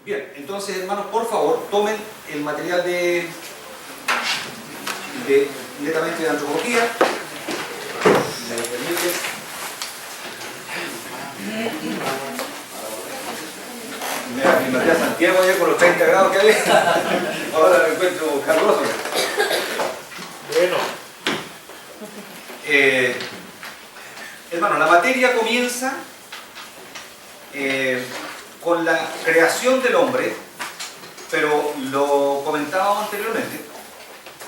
Bien, entonces hermanos, por favor, tomen el material netamente de antropología. ¿Me permite? Me mandé a Santiago ayer con los 30 grados que había. Ahora me encuentro caluroso. Bueno. Hermano, la materia comienza con la creación del hombre, pero lo comentábamos anteriormente,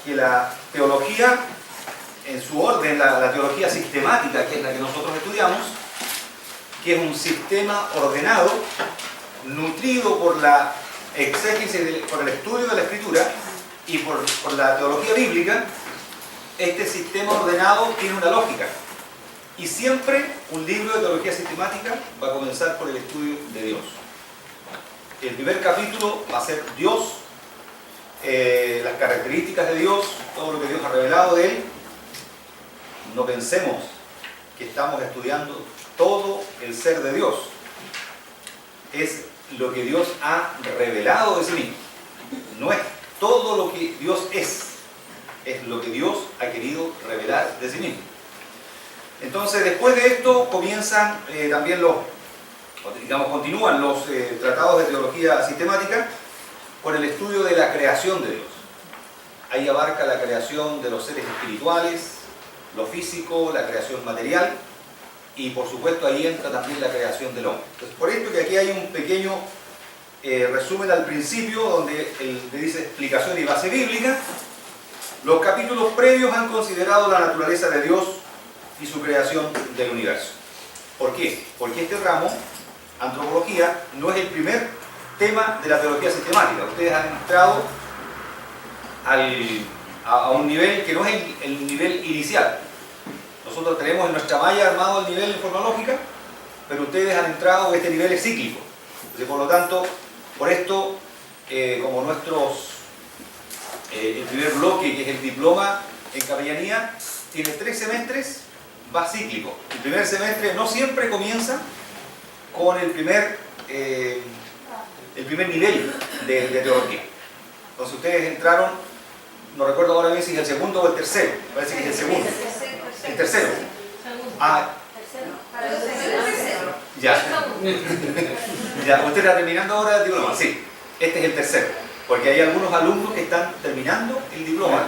que la teología, en su orden, la teología sistemática, que es la que nosotros estudiamos, que es un sistema ordenado, nutrido por la exégesis, por el estudio de la Escritura y por la teología bíblica. Este sistema ordenado tiene una lógica. Y siempre un libro de teología sistemática va a comenzar por el estudio de Dios. El primer capítulo va a ser Dios, las características de Dios, todo lo que Dios ha revelado de Él. No pensemos que estamos estudiando todo el ser de Dios. Es lo que Dios ha revelado de sí mismo. No es todo lo que Dios es lo que Dios ha querido revelar de sí mismo. Entonces, después de esto comienzan también continúan los tratados de teología sistemática con el estudio de la creación de Dios. Ahí abarca la creación de los seres espirituales, lo físico, la creación material, y por supuesto ahí entra también la creación del hombre. Entonces, por esto que aquí hay un pequeño resumen al principio, donde le dice explicación y base bíblica. Los capítulos previos han considerado la naturaleza de Dios y su creación del universo. ¿Por qué? Porque este ramo, antropología, no es el primer tema de la teología sistemática. Ustedes han entrado a un nivel que no es el nivel inicial. Nosotros tenemos en nuestra malla armado el nivel de forma lógica, pero ustedes han entrado, este nivel es cíclico. Entonces, por lo tanto, por esto, como el primer bloque, que es el diploma en capellanía, tiene 3 semestres, va cíclico. El primer semestre no siempre comienza con el primer nivel de teología. Entonces ustedes entraron, no recuerdo ahora bien si es el segundo o el tercero, parece que es el segundo. El tercero. Ah, ya. Ya, usted está terminando ahora el diploma, sí. Este es el tercero, porque hay algunos alumnos que están terminando el diploma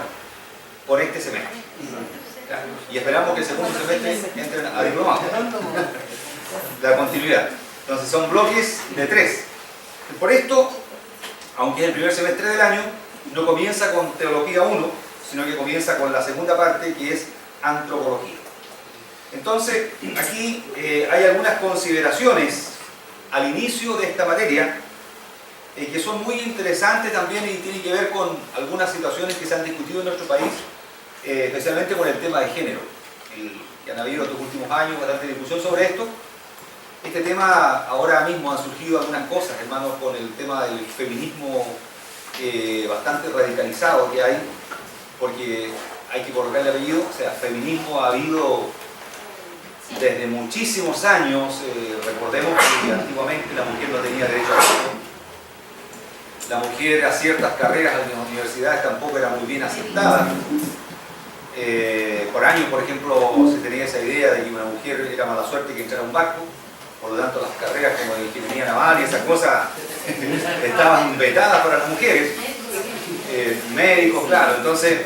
por este semestre. Y esperamos que el segundo semestre entren a diplomado. La continuidad. Entonces son bloques de 3. Por esto, aunque es el primer semestre del año, no comienza con teología 1, sino que comienza con la segunda parte, que es antropología. Entonces, aquí hay algunas consideraciones al inicio de esta materia que son muy interesantes también y tienen que ver con algunas situaciones que se han discutido en nuestro país, especialmente con el tema de género. Que han habido en los últimos años bastante discusión sobre esto. Este tema, ahora mismo han surgido algunas cosas, hermanos, con el tema del feminismo bastante radicalizado que hay, porque hay que colocar el apellido. O sea, feminismo ha habido desde muchísimos años. Recordemos que antiguamente la mujer no tenía derecho a voto. La mujer a ciertas carreras en las universidades tampoco era muy bien aceptada. Por años, por ejemplo, se tenía esa idea de que una mujer era mala suerte que entrara a un barco. Por lo tanto, las carreras como de ingeniería naval y esas cosas estaban vetadas para las mujeres. Médicos, claro. Entonces,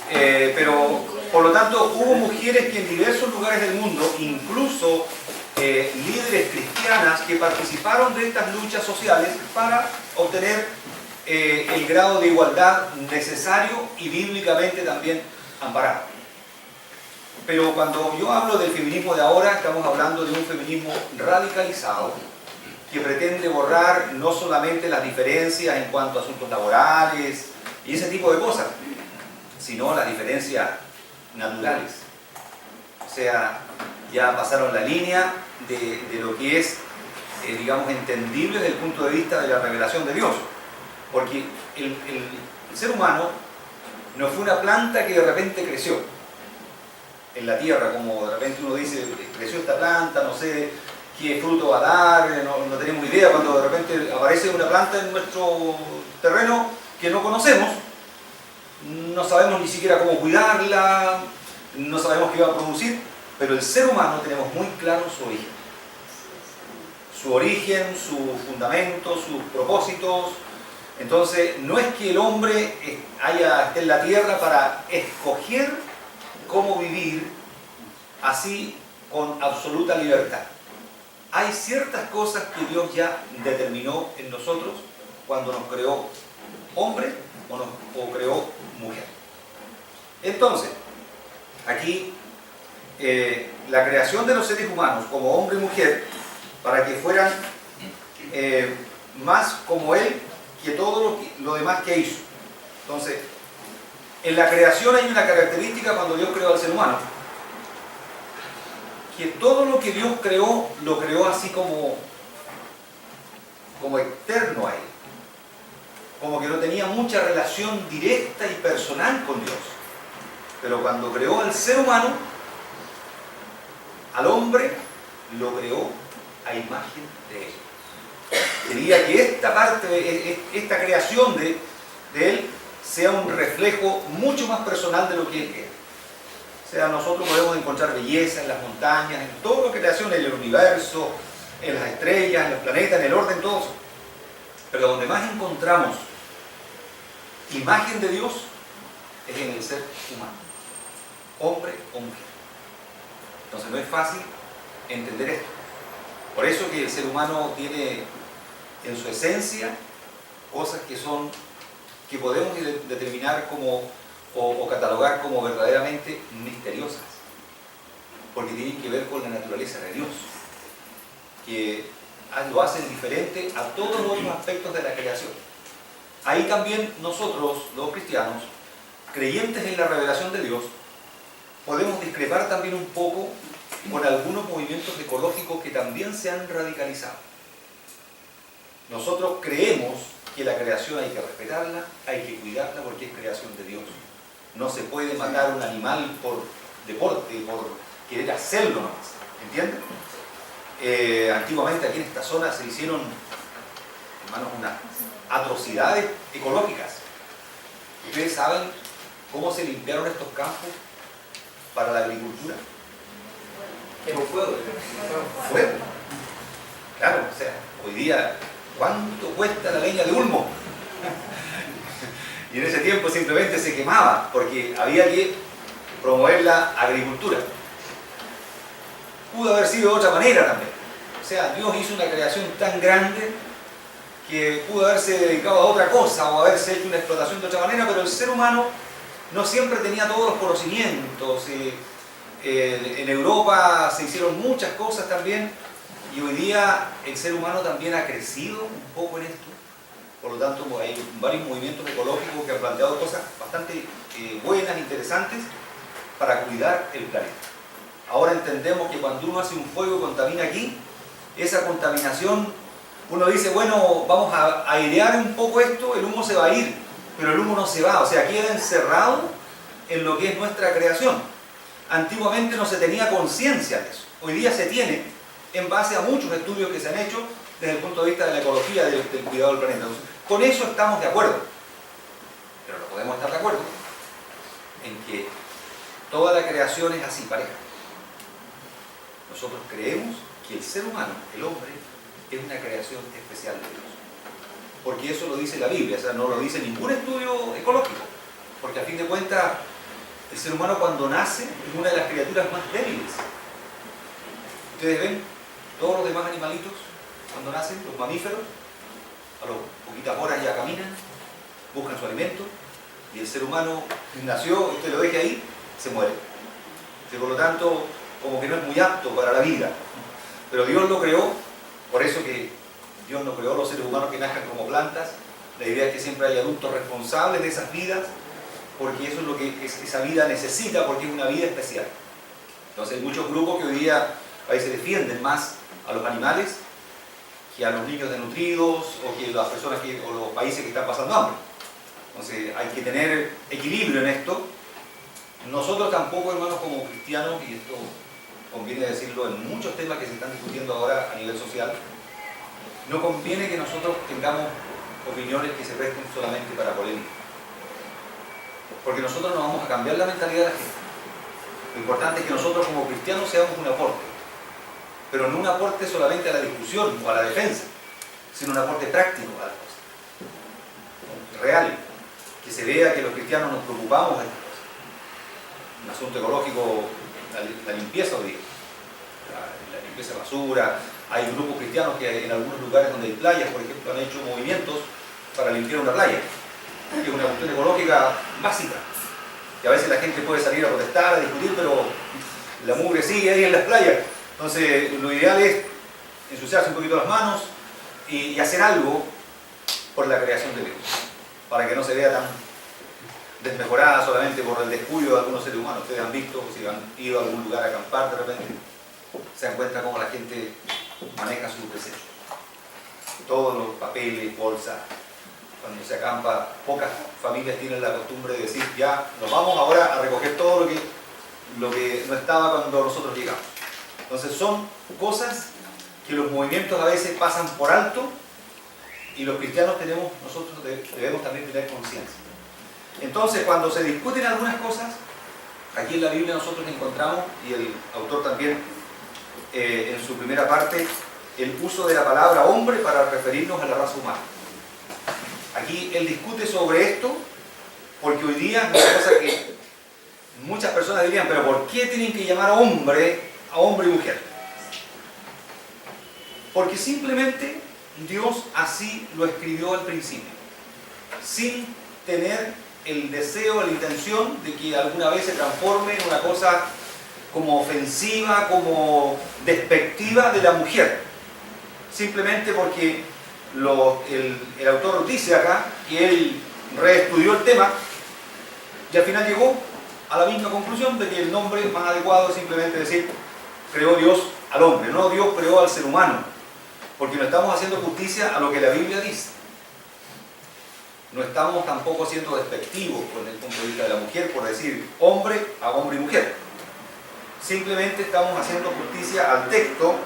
pero por lo tanto, hubo mujeres que en diversos lugares del mundo, incluso líderes cristianas, que participaron de estas luchas sociales para obtener el grado de igualdad necesario y bíblicamente también amparado. Pero cuando yo hablo del feminismo de ahora, estamos hablando de un feminismo radicalizado que pretende borrar no solamente las diferencias en cuanto a asuntos laborales y ese tipo de cosas, sino las diferencias naturales. O sea, ya pasaron la línea de lo que es, digamos, entendible desde el punto de vista de la revelación de Dios. Porque el ser humano no fue una planta que de repente creció en la tierra, como de repente uno dice, creció esta planta, no sé qué fruto va a dar, no tenemos idea cuando de repente aparece una planta en nuestro terreno que no conocemos, no sabemos ni siquiera cómo cuidarla, no sabemos qué va a producir, pero el ser humano tenemos muy claro su origen, su fundamento, sus propósitos. Entonces, no es que el hombre esté en la tierra para escoger cómo vivir así con absoluta libertad. Hay ciertas cosas que Dios ya determinó en nosotros cuando nos creó hombre o creó mujer. Entonces, aquí la creación de los seres humanos como hombre y mujer, para que fueran más como Él que todo lo demás que hizo. Entonces, en la creación hay una característica cuando Dios creó al ser humano, que todo lo que Dios creó, lo creó así como externo a Él, como que no tenía mucha relación directa y personal con Dios. Pero cuando creó al ser humano, al hombre, lo creó a imagen de Él. Quería que esta parte, esta creación de Él, sea un reflejo mucho más personal de lo que Él es. O sea, nosotros podemos encontrar belleza en las montañas, en toda la creación, en el universo, en las estrellas, en los planetas, en el orden, todo eso. Pero donde más encontramos imagen de Dios es en el ser humano, hombre o mujer. Entonces no es fácil entender esto. Por eso que el ser humano tiene en su esencia cosas que podemos determinar como o catalogar como verdaderamente misteriosas, porque tienen que ver con la naturaleza de Dios, que lo hacen diferente a todos los otros aspectos de la creación. Ahí también nosotros, los cristianos, creyentes en la revelación de Dios, podemos discrepar también un poco con algunos movimientos ecológicos que también se han radicalizado. Nosotros creemos que la creación hay que respetarla, hay que cuidarla porque es creación de Dios. No se puede matar un animal por deporte, por querer hacerlo nomás, ¿entienden? Antiguamente aquí en esta zona se hicieron, hermanos, unas atrocidades ecológicas. ¿Ustedes saben cómo se limpiaron estos campos para la agricultura? Con fuego. Fuego. Claro, o sea, hoy día, ¿cuánto cuesta la leña de ulmo? Y en ese tiempo simplemente se quemaba porque había que promover la agricultura. Pudo haber sido de otra manera también. O sea, Dios hizo una creación tan grande que pudo haberse dedicado a otra cosa o haberse hecho una explotación de otra manera, pero el ser humano no siempre tenía todos los conocimientos. En Europa se hicieron muchas cosas también y hoy día el ser humano también ha crecido un poco en esto. Por lo tanto, hay varios movimientos ecológicos que han planteado cosas bastante buenas, interesantes para cuidar el planeta. Ahora entendemos que cuando uno hace un fuego y contamina aquí, esa contaminación, uno dice, bueno, vamos a airear un poco esto, el humo se va a ir, pero el humo no se va, o sea, queda encerrado en lo que es nuestra creación. Antiguamente no se tenía conciencia de eso, hoy día se tiene en base a muchos estudios que se han hecho desde el punto de vista de la ecología, del cuidado del planeta. Entonces, con eso estamos de acuerdo, pero no podemos estar de acuerdo en que toda la creación es así, pareja. Nosotros creemos que el ser humano, el hombre, es una creación especial de Dios. Porque eso lo dice la Biblia, o sea, no lo dice ningún estudio ecológico. Porque a fin de cuentas, el ser humano cuando nace es una de las criaturas más débiles. Ustedes ven, todos los demás animalitos, cuando nacen, los mamíferos, a las poquitas horas ya caminan, buscan su alimento, y el ser humano nació, usted lo deje ahí, se muere. Por lo tanto, como que no es muy apto para la vida. Pero Dios lo creó, por eso que Dios no creó los seres humanos que nazcan como plantas. La idea es que siempre hay adultos responsables de esas vidas, porque eso es lo que esa vida necesita, porque es una vida especial. Entonces hay muchos grupos que hoy día a veces defienden más a los animales que a los niños desnutridos o que las personas o los países que están pasando hambre. Entonces hay que tener equilibrio en esto. Nosotros tampoco, hermanos, como cristianos, y esto conviene decirlo en muchos temas que se están discutiendo ahora a nivel social, no conviene que nosotros tengamos opiniones que se presten solamente para polémica. Porque nosotros no vamos a cambiar la mentalidad de la gente. Lo importante es que nosotros como cristianos seamos un aporte, pero no un aporte solamente a la discusión o a la defensa, sino un aporte práctico a las cosas, real, que se vea que los cristianos nos preocupamos de estas cosas. Un asunto ecológico, la limpieza hoy día, la limpieza de basura. Hay grupos cristianos que en algunos lugares donde hay playas, por ejemplo, han hecho movimientos para limpiar una playa, que es una cuestión ecológica básica. Y a veces la gente puede salir a protestar, a discutir, pero la mugre sigue ahí en las playas. Entonces, lo ideal es ensuciarse un poquito las manos y hacer algo por la creación de Dios, para que no se vea tan desmejorada solamente por el descuido de algunos seres humanos. Ustedes han visto, si han ido a algún lugar a acampar de repente, se dan cuenta cómo la gente maneja sus desechos. Todos los papeles, bolsas. Cuando se acampa, pocas familias tienen la costumbre de decir, ya, nos vamos ahora a recoger todo lo que no estaba cuando nosotros llegamos. Entonces son cosas que los movimientos a veces pasan por alto y los cristianos nosotros debemos también tener conciencia. Entonces, cuando se discuten algunas cosas, aquí en la Biblia nosotros encontramos, y el autor también en su primera parte, el uso de la palabra hombre para referirnos a la raza humana. Aquí él discute sobre esto porque hoy día es una cosa que muchas personas dirían, pero ¿por qué tienen que llamar a hombre y mujer? Porque simplemente Dios así lo escribió al principio, sin tener el deseo, la intención de que alguna vez se transforme en una cosa como ofensiva, como despectiva de la mujer. Simplemente porque el autor dice acá que él reestudió el tema y al final llegó a la misma conclusión de que el nombre más adecuado es simplemente decir, creó Dios al hombre, no Dios creó al ser humano, porque no estamos haciendo justicia a lo que la Biblia dice. No estamos tampoco siendo despectivos con el punto de vista de la mujer por decir hombre a hombre y mujer. Simplemente estamos haciendo justicia al texto.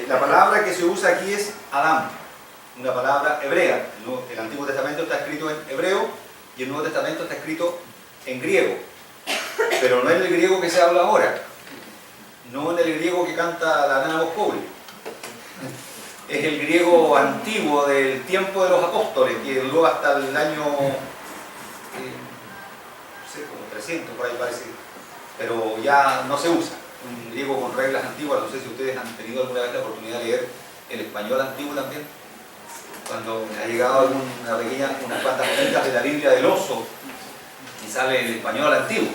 La palabra que se usa aquí es Adán, una palabra hebrea. El Antiguo Testamento está escrito en hebreo y el Nuevo Testamento está escrito en griego, pero no en el griego que se habla ahora, no en el griego que canta la nana Boscovil. Es el griego antiguo del tiempo de los apóstoles, que duró hasta el año no sé, como 300 por ahí parece, pero ya no se usa. Un griego con reglas antiguas. No sé si ustedes han tenido alguna vez la oportunidad de leer el español antiguo también, cuando ha llegado unas cuantas hojitas de la Biblia del oso y sale el español antiguo.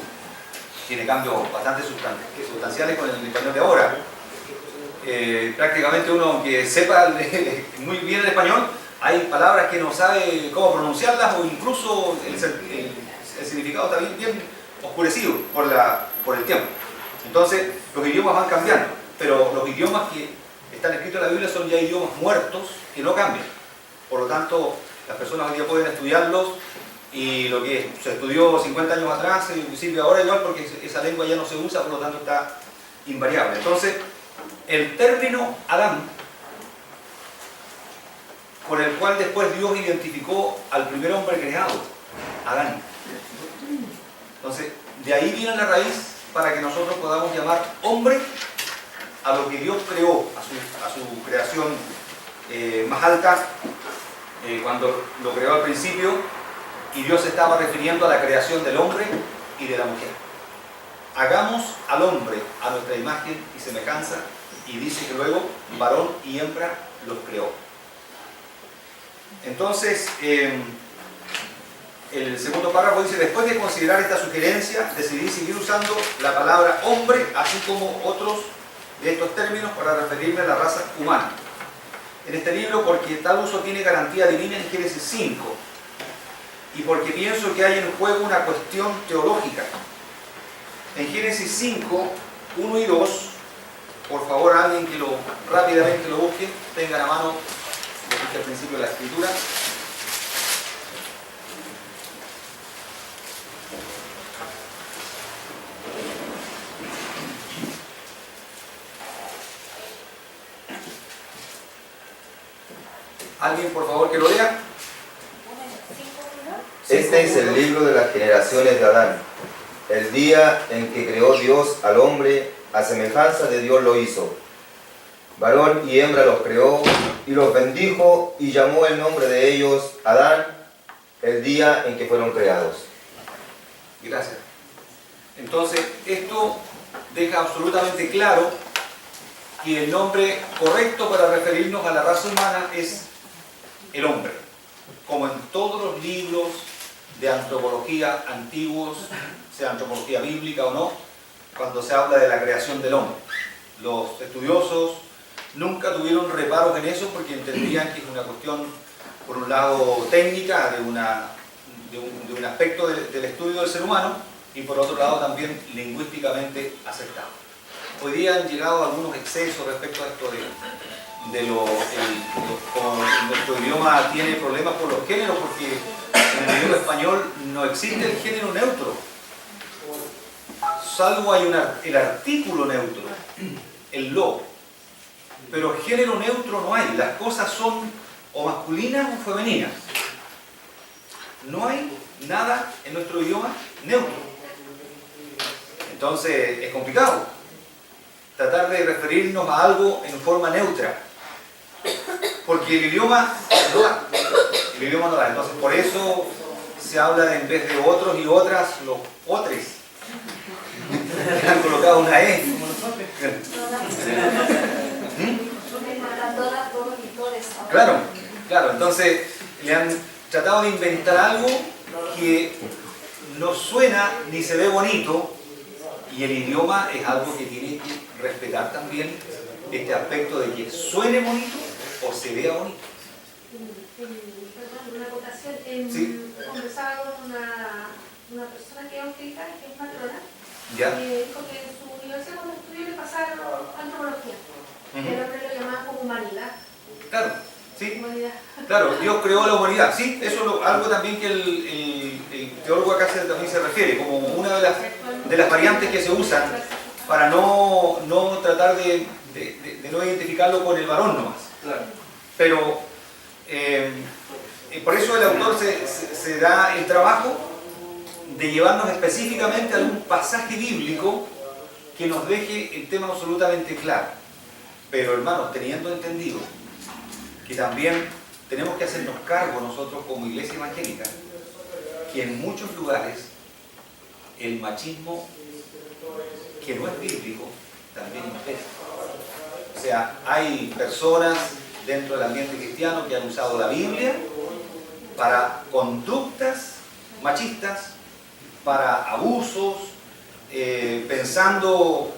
Tiene cambios bastante sustanciales con el español de ahora. Prácticamente uno que sepa muy bien el español, hay palabras que no sabe cómo pronunciarlas, o incluso el significado está bien oscurecido por el tiempo. Entonces los idiomas van cambiando, pero los idiomas que están escritos en la Biblia son ya idiomas muertos que no cambian. Por lo tanto, las personas hoy día pueden estudiarlos y lo que se estudió 50 años atrás sirve ahora igual, porque esa lengua ya no se usa, por lo tanto está invariable. Entonces, el término Adán, con el cual después Dios identificó al primer hombre creado, Adán. Entonces, de ahí viene la raíz para que nosotros podamos llamar hombre a lo que Dios creó, a su creación más alta, cuando lo creó al principio, y Dios se estaba refiriendo a la creación del hombre y de la mujer. Hagamos al hombre a nuestra imagen y semejanza, y dice que luego varón y hembra los creó. Entonces, el segundo párrafo dice, después de considerar esta sugerencia, decidí seguir usando la palabra hombre, así como otros de estos términos, para referirme a la raza humana en este libro, porque tal uso tiene garantía divina en Génesis 5, y porque pienso que hay en juego una cuestión teológica. En Génesis 5, 1 y 2, por favor, alguien que rápidamente lo busque, tenga a mano lo que dice al principio de la escritura. ¿Alguien, por favor, que lo lea? Este es el libro de las generaciones de Adán. El día en que creó Dios al hombre, a semejanza de Dios lo hizo. Varón y hembra los creó y los bendijo y llamó el nombre de ellos Adán, el día en que fueron creados. Gracias. Entonces, esto deja absolutamente claro que el nombre correcto para referirnos a la raza humana es el hombre. Como en todos los libros de antropología antiguos, sea antropología bíblica o no, cuando se habla de la creación del hombre. Los estudiosos nunca tuvieron reparos en eso porque entendían que es una cuestión, por un lado, técnica, de un aspecto del estudio del ser humano, y por otro lado también lingüísticamente aceptado. Hoy día han llegado algunos excesos respecto a esto como nuestro idioma tiene problemas por los géneros, porque en el idioma español no existe el género neutro, salvo hay el artículo neutro, el lo, pero género neutro no hay, las cosas son o masculinas o femeninas, no hay nada en nuestro idioma neutro. Entonces es complicado tratar de referirnos a algo en forma neutra, porque el idioma no da. El idioma no da. Entonces por eso se habla en vez de otros y otras, los otres. Le han colocado una E. Claro, claro. Entonces le han tratado de inventar algo que no suena ni se ve bonito, y el idioma es algo que tiene que respetar también este aspecto de que suene bonito o se vea bonito. Perdón, una acotación. Sí. Conversaba con una persona que es autista, que es patrona, ¿Ya? que dijo que en su universidad cuando estudió le pasaron antropología. El hombre lo llamaban como humanidad. Claro, sí. Humanidad. Claro, Dios creó la humanidad. Sí, eso es algo también que el teólogo acá también se refiere, como una de las variantes que se usan para no tratar de no identificarlo con el varón nomás. Claro. Pero por eso el autor se da el trabajo de llevarnos específicamente a algún pasaje bíblico que nos deje el tema absolutamente claro. Pero hermanos, teniendo entendido que también tenemos que hacernos cargo nosotros como iglesia evangélica, que en muchos lugares el machismo que no es bíblico también impera. O sea, hay personas dentro del ambiente cristiano que han usado la Biblia para conductas machistas, para abusos, pensando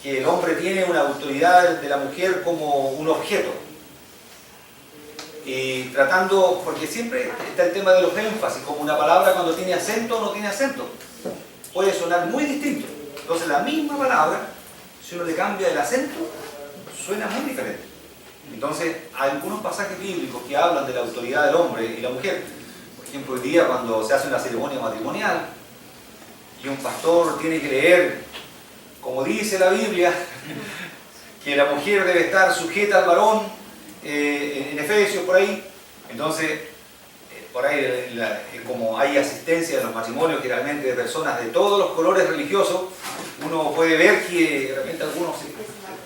que el hombre tiene una autoridad de la mujer como un objeto. Y tratando, porque siempre está el tema de los énfasis, como una palabra cuando tiene acento o no tiene acento. Puede sonar muy distinto. Entonces la misma palabra, si uno le cambia el acento, suena muy diferente. Entonces hay algunos pasajes bíblicos que hablan de la autoridad del hombre y la mujer. Por ejemplo, hoy día cuando se hace una ceremonia matrimonial y un pastor tiene que leer, como dice la Biblia, que la mujer debe estar sujeta al varón, en Efesios por ahí. Entonces por ahí como hay asistencia en los matrimonios generalmente de personas de todos los colores religiosos, uno puede ver que de repente algunos se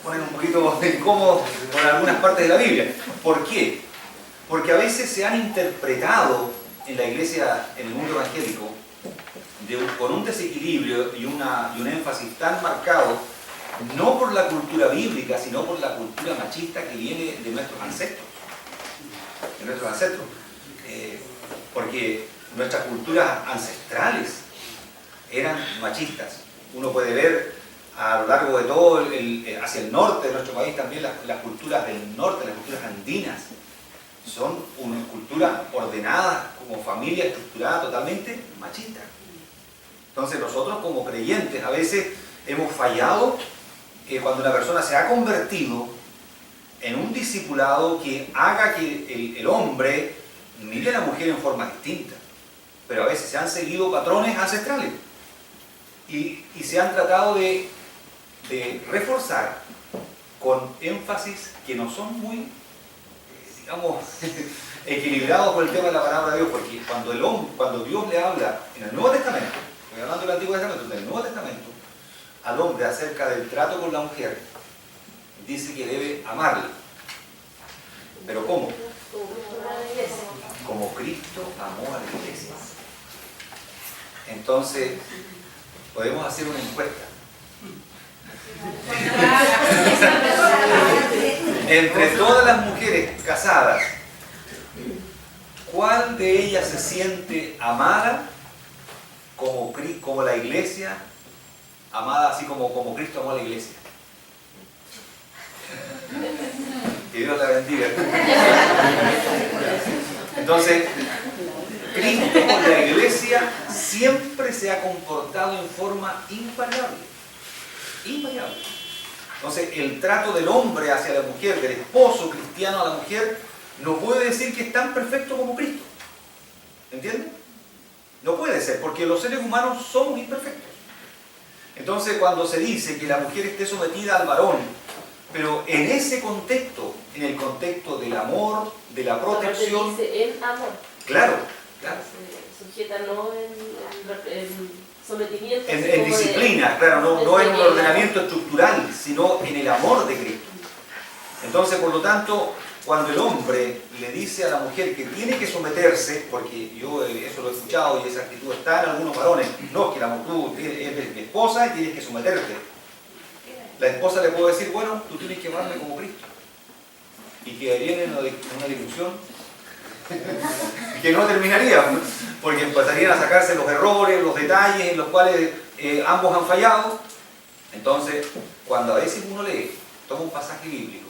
ponen un poquito incómodos con algunas partes de la Biblia. ¿Por qué? Porque a veces se han interpretado en la iglesia, en el mundo evangélico, con un desequilibrio y un énfasis tan marcado, no por la cultura bíblica, sino por la cultura machista que viene de nuestros ancestros. De nuestros ancestros. Porque nuestras culturas ancestrales eran machistas. Uno puede ver a lo largo de todo, hacia el norte de nuestro país también, las culturas del norte, las culturas andinas, son unas culturas ordenadas como familia estructurada totalmente machista. Entonces nosotros como creyentes a veces hemos fallado cuando una persona se ha convertido en un discipulado que haga que el hombre mire a la mujer en forma distinta. Pero a veces se han seguido patrones ancestrales y se han tratado de reforzar con énfasis que no son muy digamos, equilibrados con el tema de la palabra de Dios, porque cuando Dios le habla en el Nuevo Testamento, estoy hablando del Antiguo Testamento, en el Nuevo Testamento, al hombre acerca del trato con la mujer, dice que debe amarla. ¿Pero cómo? Como Cristo amó a la iglesia. Entonces, podemos hacer una encuesta. Entre todas las mujeres casadas, ¿cuál de ellas se siente amada como la iglesia, amada así como Cristo amó a la iglesia? Que Dios la bendiga. Entonces, Cristo con la iglesia siempre se ha comportado en forma invariable. Invariable. Entonces, el trato del hombre hacia la mujer, del esposo cristiano a la mujer, no puede decir que es tan perfecto como Cristo. ¿Entienden? No puede ser, porque los seres humanos somos imperfectos. Entonces, cuando se dice que la mujer esté sometida al varón, pero en ese contexto, en el contexto del amor, de la protección... Dice en amor. Claro, claro. Se sujeta no en sometimiento. En disciplina, claro, no en un ordenamiento estructural, sino en el amor de Cristo. Entonces, por lo tanto, cuando el hombre le dice a la mujer que tiene que someterse, porque yo eso lo he escuchado y esa actitud está en algunos varones, no, que tú eres mi esposa y tienes que someterte. La esposa le puede decir, bueno, tú tienes que amarme como Cristo. Y quedaría en una discusión que no terminaría, porque empezarían a sacarse los errores, los detalles en los cuales ambos han fallado. Entonces, cuando a veces uno lee, toma un pasaje bíblico,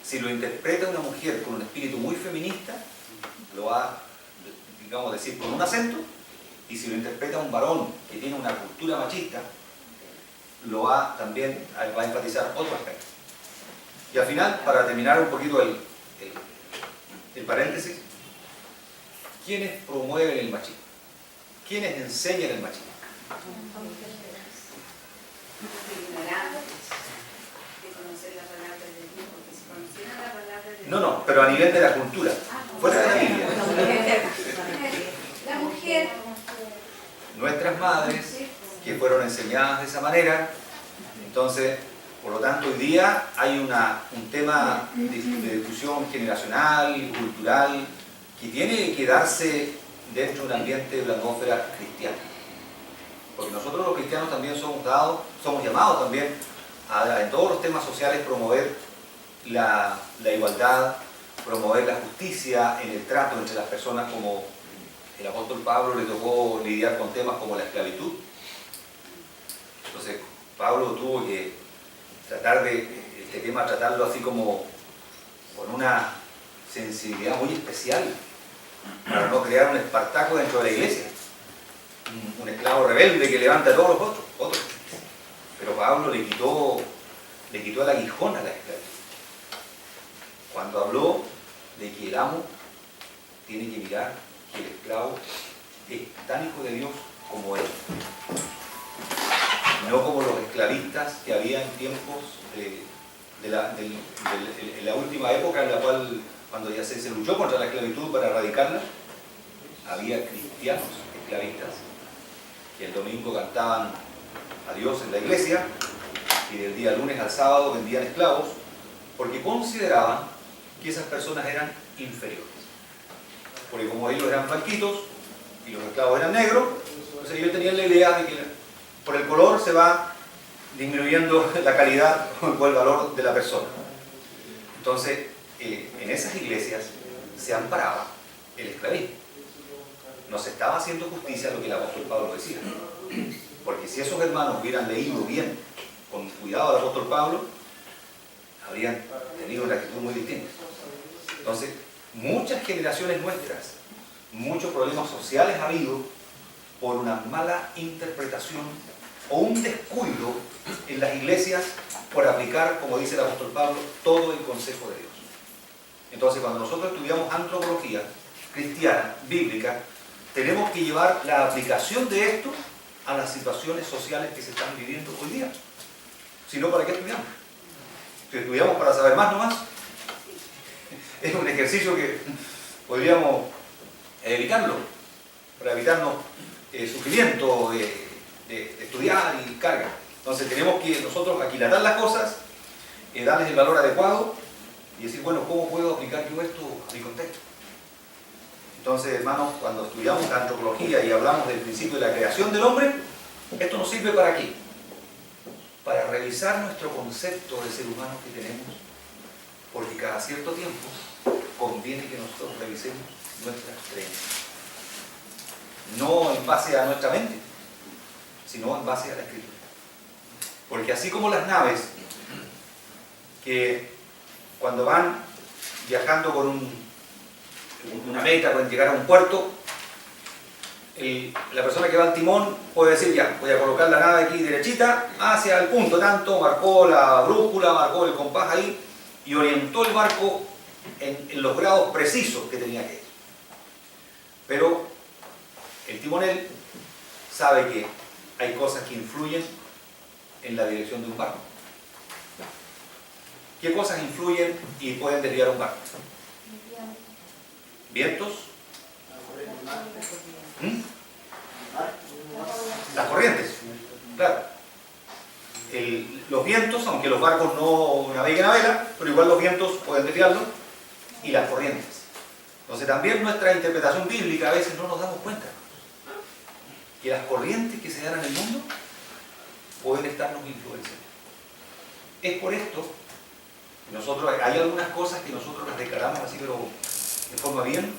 si lo interpreta una mujer con un espíritu muy feminista, lo va a, digamos, decir con un acento, y si lo interpreta un varón que tiene una cultura machista, lo va también va a enfatizar otro aspecto. Y al final, para terminar un poquito el paréntesis, ¿quiénes promueven el machismo? ¿Quiénes enseñan el machismo? No, pero a nivel de la cultura, fuera de la Biblia. La mujer. Nuestras madres, que fueron enseñadas de esa manera. Entonces, por lo tanto, hoy día hay un tema de discusión generacional, cultural, que tiene que darse dentro de un ambiente de la atmósfera cristiana. Porque nosotros los cristianos también somos llamados también en todos los temas sociales promover la igualdad, promover la justicia en el trato entre las personas, como el apóstol Pablo le tocó lidiar con temas como la esclavitud. Entonces, Pablo tuvo que tratarlo así como con una sensibilidad muy especial para no crear un Espartaco dentro de la iglesia, un esclavo rebelde que levanta a todos los otros. Pero Pablo le quitó el aguijón a la esclavitud cuando habló de que el amo tiene que mirar que el esclavo es tan hijo de Dios como él, no como los esclavistas que había en tiempos en la última época, en la cual, cuando ya se luchó contra la esclavitud para erradicarla, había cristianos esclavistas que el domingo cantaban a Dios en la iglesia y del día lunes al sábado vendían esclavos porque consideraban que esas personas eran inferiores. Porque como ellos eran blanquitos y los esclavos eran negros, entonces ellos tenían la idea de que por el color se va disminuyendo la calidad o el valor de la persona. Entonces, en esas iglesias se amparaba el esclavismo. No se estaba haciendo justicia a lo que el apóstol Pablo decía. Porque si esos hermanos hubieran leído bien, con cuidado al apóstol Pablo, habrían tenido una actitud muy distinta. Entonces, muchas generaciones nuestras, muchos problemas sociales ha habido por una mala interpretación o un descuido en las iglesias por aplicar, como dice el apóstol Pablo, todo el consejo de Dios. Entonces, cuando nosotros estudiamos antropología cristiana, bíblica, tenemos que llevar la aplicación de esto a las situaciones sociales que se están viviendo hoy día. Si no, ¿para qué estudiamos? Si estudiamos para saber más nomás. es un ejercicio que podríamos evitarlo, para evitarnos sufrimiento de estudiar y carga. Entonces tenemos que nosotros aquilatar las cosas, darles el valor adecuado y decir, bueno, ¿cómo puedo aplicar yo esto a mi contexto? Entonces, hermanos, cuando estudiamos la antropología y hablamos del principio de la creación del hombre, ¿esto nos sirve para qué? Para revisar nuestro concepto de ser humano que tenemos, porque cada cierto tiempo conviene que nosotros revisemos nuestras creencias. No en base a nuestra mente, sino en base a la Escritura. Porque así como las naves, que cuando van viajando con una meta, pueden llegar a un puerto, la persona que va al timón puede decir, ya, voy a colocar la nave aquí derechita hacia el punto tanto, marcó la brújula, marcó el compás ahí y orientó el barco en los grados precisos que tenía que ir. Pero el timonel sabe que hay cosas que influyen en la dirección de un barco. ¿Qué cosas influyen y pueden desviar un barco? ¿Vientos? Las corrientes, claro. Los vientos, aunque los barcos no naveguen a vela, pero igual los vientos pueden desviarlo, y las corrientes. Entonces también nuestra interpretación bíblica a veces no nos damos cuenta que las corrientes que se dan en el mundo pueden estarnos influenciando. Es por esto que nosotros, hay algunas cosas que nosotros las declaramos así, pero de forma bien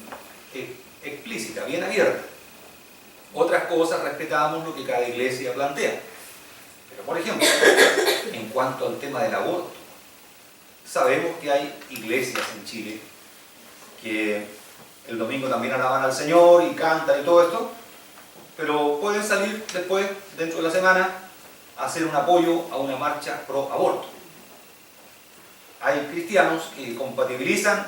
explícita, bien abierta. Otras cosas respetamos lo que cada iglesia plantea. Pero por ejemplo, en cuanto al tema del aborto, sabemos que hay iglesias en Chile que el domingo también alaban al Señor y cantan y todo esto, pero pueden salir después, dentro de la semana, a hacer un apoyo a una marcha pro aborto. Hay cristianos que compatibilizan,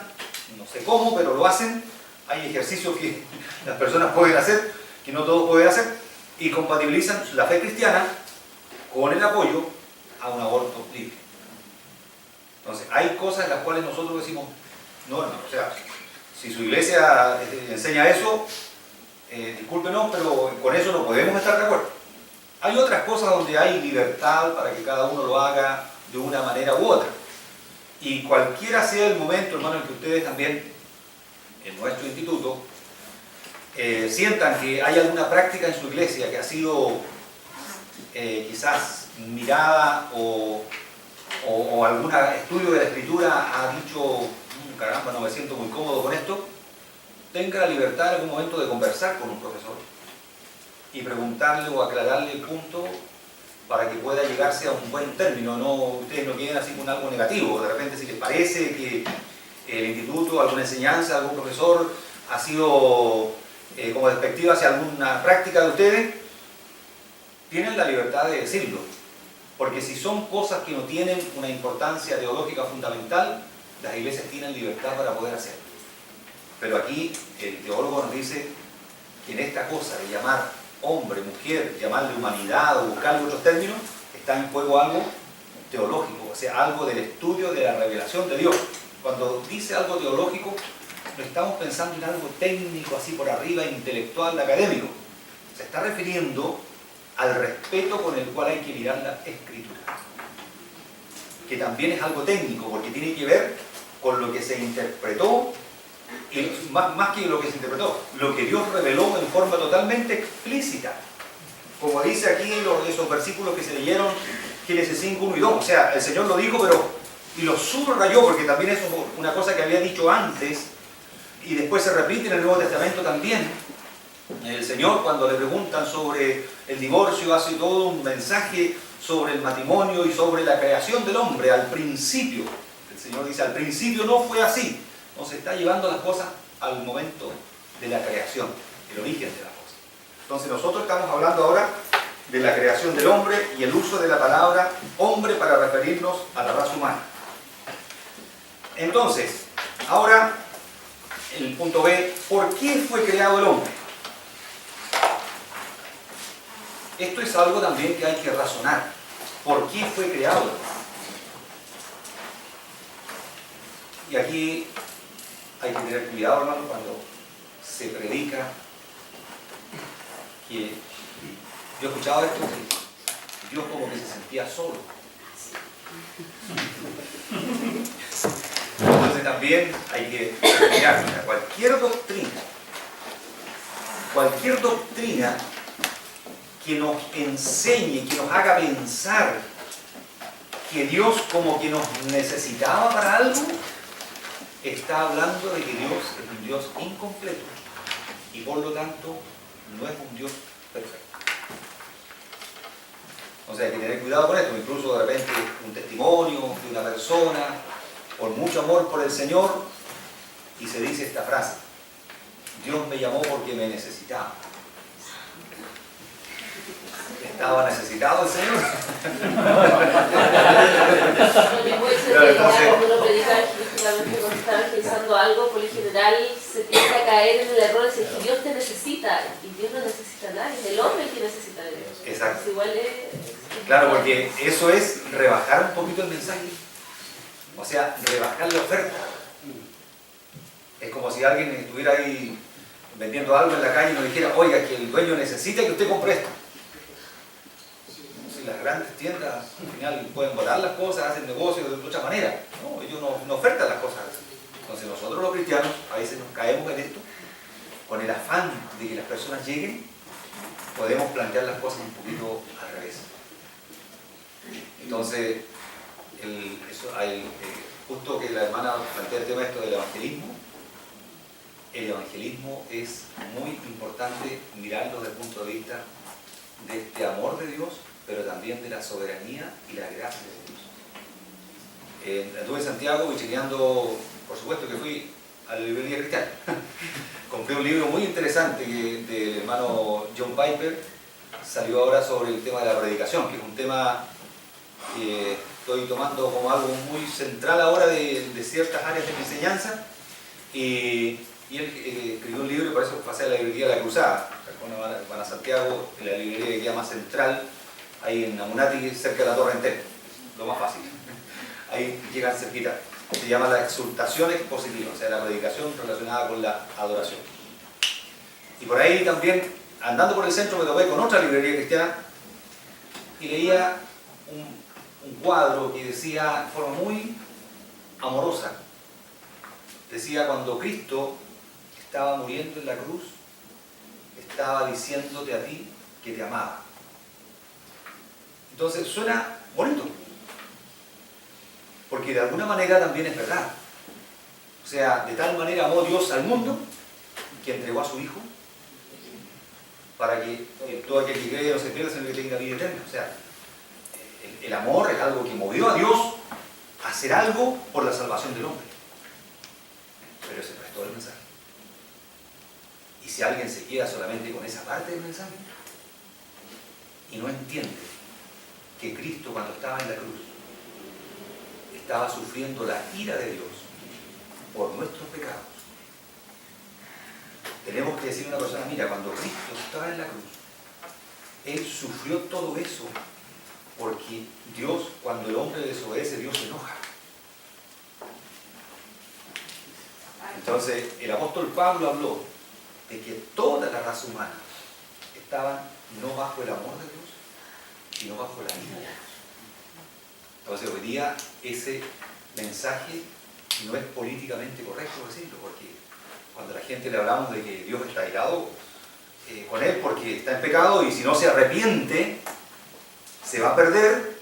no sé cómo, pero lo hacen. Hay ejercicios que las personas pueden hacer, que no todos pueden hacer, y compatibilizan la fe cristiana con el apoyo a un aborto libre. Entonces, hay cosas en las cuales nosotros decimos, no, hermano, o sea, si su iglesia enseña eso, discúlpenos, pero con eso no podemos estar de acuerdo. Hay otras cosas donde hay libertad para que cada uno lo haga de una manera u otra. Y cualquiera sea el momento, hermano, en que ustedes también, en nuestro instituto, sientan que hay alguna práctica en su iglesia que ha sido quizás mirada o algún estudio de la Escritura ha dicho, caramba, no me siento muy cómodo con esto, tenga la libertad en algún momento de conversar con un profesor y preguntarle o aclararle el punto para que pueda llegarse a un buen término. No, ustedes no queden así con algo negativo. De repente, si les parece que el instituto, alguna enseñanza, algún profesor ha sido como despectiva hacia alguna práctica de ustedes, tienen la libertad de decirlo. Porque si son cosas que no tienen una importancia teológica fundamental, las iglesias tienen libertad para poder hacerlo. Pero aquí el teólogo nos dice que en esta cosa de llamar hombre, mujer, llamarle humanidad o buscarle otros términos, está en juego algo teológico, o sea, algo del estudio de la revelación de Dios. Cuando dice algo teológico, no estamos pensando en algo técnico, así por arriba, intelectual, académico. Se está refiriendo al respeto con el cual hay que mirar la Escritura, que también es algo técnico, porque tiene que ver con lo que se interpretó, y más que lo que se interpretó, lo que Dios reveló en forma totalmente explícita, como dice aquí esos versículos que se leyeron, Génesis 5, 1 y 2, o sea, el Señor lo dijo, pero y lo subrayó, porque también eso es una cosa que había dicho antes, y después se repite en el Nuevo Testamento también. El Señor, cuando le preguntan sobre el divorcio, hace todo un mensaje sobre el matrimonio y sobre la creación del hombre al principio. El Señor dice, al principio no fue así. Entonces está llevando las cosas al momento de la creación, el origen de las cosas. Entonces nosotros estamos hablando ahora de la creación del hombre y el uso de la palabra hombre para referirnos a la raza humana. Entonces, ahora el punto B, ¿por qué fue creado el hombre? Esto es algo también que hay que razonar. ¿Por qué fue creado el hombre? Y aquí hay que tener cuidado, hermano, cuando se predica que yo he escuchado esto, que Dios como que se sentía solo. Entonces también hay que mirar, mira, cualquier doctrina que nos enseñe, que nos haga pensar que Dios como que nos necesitaba para algo, está hablando de que Dios es un Dios incompleto y por lo tanto no es un Dios perfecto. O sea, hay que tener cuidado con esto. Incluso de repente un testimonio de una persona por mucho amor por el Señor y se dice esta frase: Dios me llamó porque me necesitaba. ¿Estaba necesitado el Señor? Porque puede ser que cuando uno predica específicamente cuando está evangelizando algo, por lo general se tiende a caer en el error de decir que Dios te necesita, y Dios no necesita a nadie, es el hombre el que necesita de Dios. Exacto. Entonces, igual es Claro, porque eso es rebajar un poquito el mensaje. O sea, rebajar la oferta. Es como si alguien estuviera ahí vendiendo algo en la calle y nos dijera: oiga, que el dueño necesita que usted compre esto. Las grandes tiendas al final pueden votar las cosas, hacen negocios de otra manera. No, ellos no ofertan las cosas. Entonces nosotros los cristianos a veces nos caemos en esto, con el afán de que las personas lleguen, podemos plantear las cosas un poquito al revés. Entonces, justo que la hermana plantea el tema esto del evangelismo, el evangelismo es muy importante mirarlo desde el punto de vista de este amor de Dios, pero también de la soberanía y la gracia de Dios. Estuve en Santiago vigileando, por supuesto que fui a la librería cristiana. Compré un libro muy interesante del hermano John Piper, salió ahora sobre el tema de la predicación, que es un tema que estoy tomando como algo muy central ahora de ciertas áreas de mi enseñanza. Y él escribió un libro y por eso pasé a la librería de la Cruzada. Van a Santiago, en la librería que queda más central, ahí en Amunati, cerca de la Torre Entel, lo más fácil. Ahí llegan cerquita. Se llama la exhortación expositiva, o sea, la predicación relacionada con la adoración. Y por ahí también, andando por el centro, me topé con otra librería cristiana y leía un cuadro que decía de forma muy amorosa, decía: cuando Cristo estaba muriendo en la cruz, estaba diciéndote a ti que te amaba. Entonces suena bonito, porque de alguna manera también es verdad. O sea, de tal manera amó Dios al mundo que entregó a su Hijo para que todo aquel que cree no se pierda, sino que tenga vida eterna. O sea, el amor es algo que movió a Dios a hacer algo por la salvación del hombre. Pero ese no es todo el mensaje. Y si alguien se queda solamente con esa parte del mensaje y no entiende que Cristo, cuando estaba en la cruz, estaba sufriendo la ira de Dios por nuestros pecados, tenemos que decir a una persona: mira, cuando Cristo estaba en la cruz, Él sufrió todo eso porque Dios, cuando el hombre desobedece, Dios se enoja. Entonces, el apóstol Pablo habló de que toda la raza humana estaba no bajo el amor de Dios, sino bajo la ira de Dios. Entonces, hoy día ese mensaje no es políticamente correcto decirlo, porque cuando a la gente le hablamos de que Dios está airado con él porque está en pecado y si no se arrepiente, se va a perder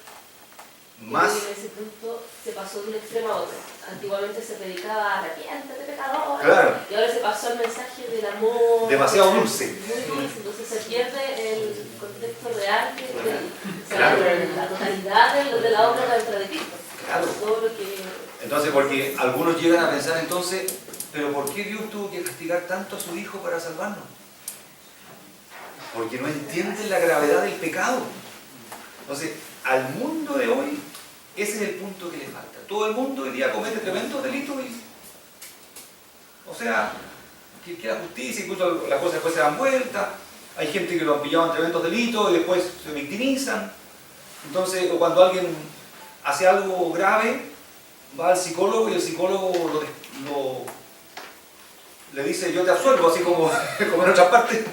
más. Y en ese punto se pasó de un extremo a otro. Antiguamente se predicaba: arrepiéntete, pecador. Claro. Y ahora se pasó el mensaje del amor. Demasiado dulce. Muy dulce. Entonces se pierde el contexto real Claro. la totalidad de la obra de Cristo. Claro. Todo lo que... Entonces, porque algunos llegan a pensar entonces: ¿pero por qué Dios tuvo que castigar tanto a su Hijo para salvarnos? Porque no entienden la gravedad del pecado. Entonces, al mundo de hoy, ese es el punto que le falta. Todo el mundo hoy día comete tremendos delitos y, o sea, que queda justicia, incluso las cosas después se dan vuelta. Hay gente que lo han pillado en tremendos delitos y después se victimizan. Entonces, o cuando alguien hace algo grave, va al psicólogo y el psicólogo le dice yo te absuelvo, así como en otras partes,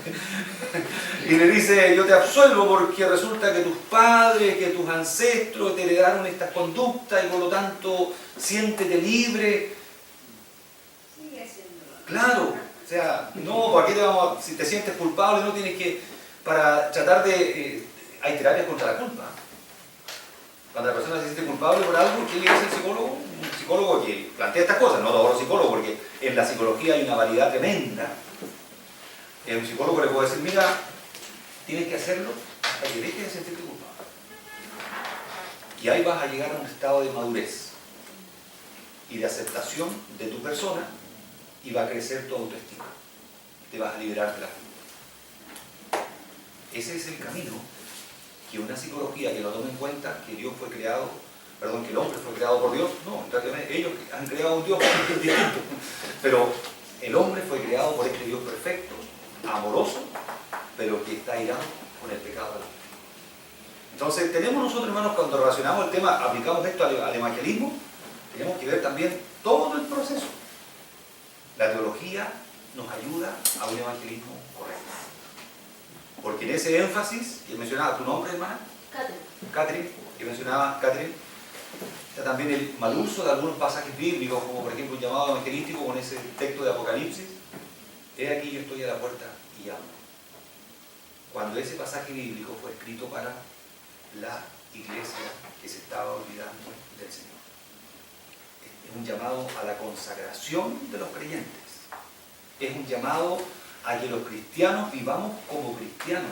y le dice yo te absuelvo porque resulta que tus padres, que tus ancestros te heredaron estas conductas y por lo tanto siéntete libre. Sigue haciéndolo. Claro, o sea, no, ¿por qué si te sientes culpable no tienes que, para tratar de, hay terapias contra la culpa. Cuando la persona se siente culpable por algo, ¿qué le dice el psicólogo? Un psicólogo que plantea estas cosas, no todos los psicólogos, porque en la psicología hay una variedad tremenda. Un psicólogo le puede decir, mira, tienes que hacerlo hasta que dejes de sentirte culpable. Y ahí vas a llegar a un estado de madurez y de aceptación de tu persona y va a crecer tu autoestima. Te vas a liberar de la culpa. Ese es el camino que una psicología que lo tome en cuenta, que Dios fue creado, perdón, que el hombre fue creado por Dios, no, realmente ellos han creado un Dios distinto, pero el hombre fue creado por este Dios perfecto, amoroso, pero que está airado con el pecado del hombre. Entonces tenemos nosotros, hermanos, cuando relacionamos el tema, aplicamos esto al evangelismo, tenemos que ver también todo el proceso. La teología nos ayuda a un evangelismo correcto. Porque en ese énfasis que mencionaba tu nombre, hermana, Catherine, que mencionaba Catherine, está también el mal uso de algunos pasajes bíblicos, como por ejemplo un llamado evangelístico con ese texto de Apocalipsis. He aquí yo estoy a la puerta y llamo. Cuando ese pasaje bíblico fue escrito para la iglesia que se estaba olvidando del Señor. Es un llamado a la consagración de los creyentes. Es un llamado a que los cristianos vivamos como cristianos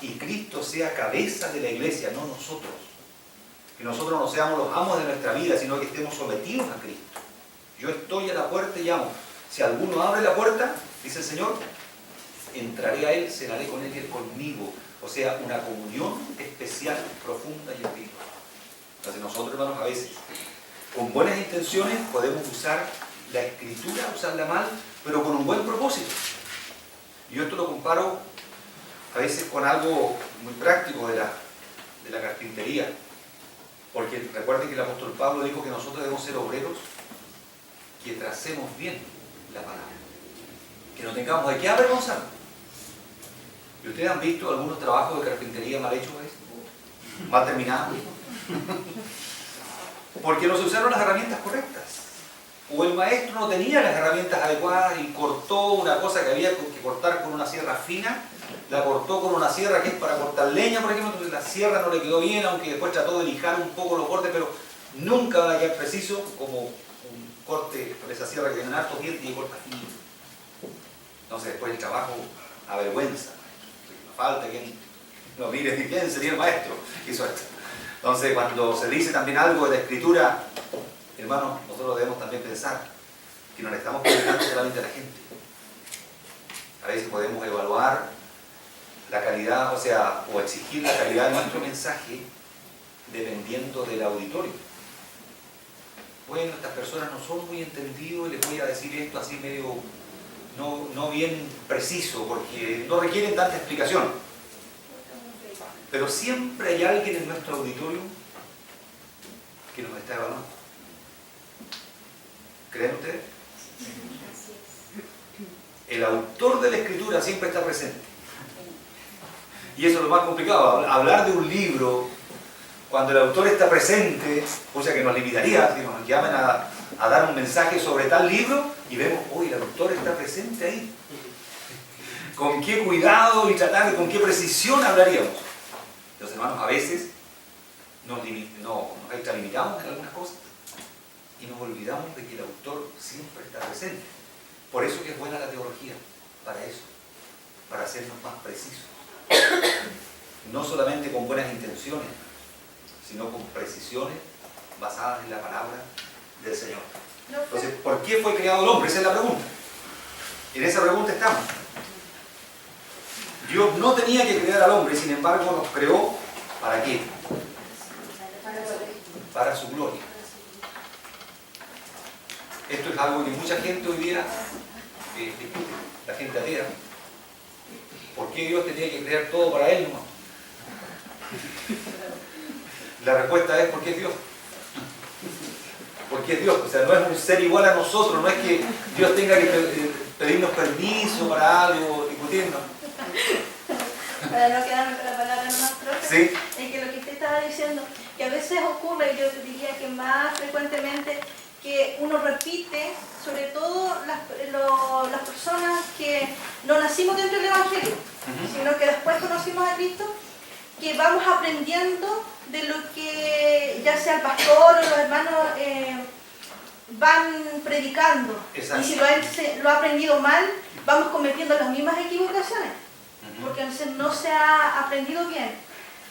y Cristo sea cabeza de la iglesia, no nosotros. Que nosotros no seamos los amos de nuestra vida, sino que estemos sometidos a Cristo. Yo estoy a la puerta y llamo. Si alguno abre la puerta, dice el Señor, entraré a él, cenaré con él y él conmigo. O sea, una comunión especial, profunda y espiritual. Entonces nosotros, hermanos, a veces, con buenas intenciones, podemos usar la escritura, usarla mal, pero con un buen propósito. Yo esto lo comparo a veces con algo muy práctico de la carpintería. Porque recuerden que el apóstol Pablo dijo que nosotros debemos ser obreros que tracemos bien la palabra. Que no tengamos de qué avergonzarnos. ¿Y ustedes han visto algunos trabajos de carpintería mal hechos? Mal terminados. Porque no se usaron las herramientas correctas. O el maestro no tenía las herramientas adecuadas y cortó una cosa que había que cortar con una sierra fina, la cortó con una sierra que es para cortar leña, por ejemplo, entonces la sierra no le quedó bien, aunque después trató de lijar un poco los cortes, pero nunca va a quedar preciso como un corte con esa sierra que tiene hartos dientes y corta fino. Entonces después el trabajo avergüenza. Falta quien no mire ni quién sería el maestro que hizo esto. Entonces cuando se dice también algo de la escritura, hermanos, nosotros debemos también pensar que no le estamos predicando solamente a la gente. A veces podemos evaluar la calidad, o exigir la calidad de nuestro mensaje dependiendo del auditorio. Bueno, estas personas no son muy entendidos y les voy a decir esto así medio no bien preciso, porque no requieren tanta explicación. Pero siempre hay alguien en nuestro auditorio que nos está evaluando. ¿Creen ustedes? El autor de la escritura siempre está presente. Y eso es lo más complicado. Hablar de un libro cuando el autor está presente, o sea que nos limitaría, si nos llaman a dar un mensaje sobre tal libro y vemos, el autor está presente ahí. ¿Con qué cuidado y con qué precisión hablaríamos? Los hermanos, a veces nos extralimitamos en algunas cosas y nos olvidamos de que el autor siempre está presente. Por eso que es buena la teología, para eso, para hacernos más precisos. No solamente con buenas intenciones, sino con precisiones basadas en la palabra del Señor. Entonces, ¿por qué fue creado el hombre? Esa es la pregunta. En esa pregunta estamos. Dios no tenía que crear al hombre, sin embargo nos creó, ¿para qué? Para su gloria. Esto es algo que mucha gente hoy día discute, la gente atea. ¿Por qué Dios tenía que crear todo para Él nomás? La respuesta es porque es Dios. Porque es Dios, o sea, no es un ser igual a nosotros, no es que Dios tenga que pedirnos permiso para algo, discutirnos. Para no quedarme con la palabra nomás propia, Sí. es que lo que usted estaba diciendo, que a veces ocurre, yo diría que más frecuentemente, que uno repite, sobre todo las personas que no nacimos dentro del Evangelio, sino que después conocimos a Cristo, que vamos aprendiendo de lo que ya sea el pastor o los hermanos van predicando. Exacto. Y si lo ha aprendido mal, vamos cometiendo las mismas equivocaciones, porque no se ha aprendido bien.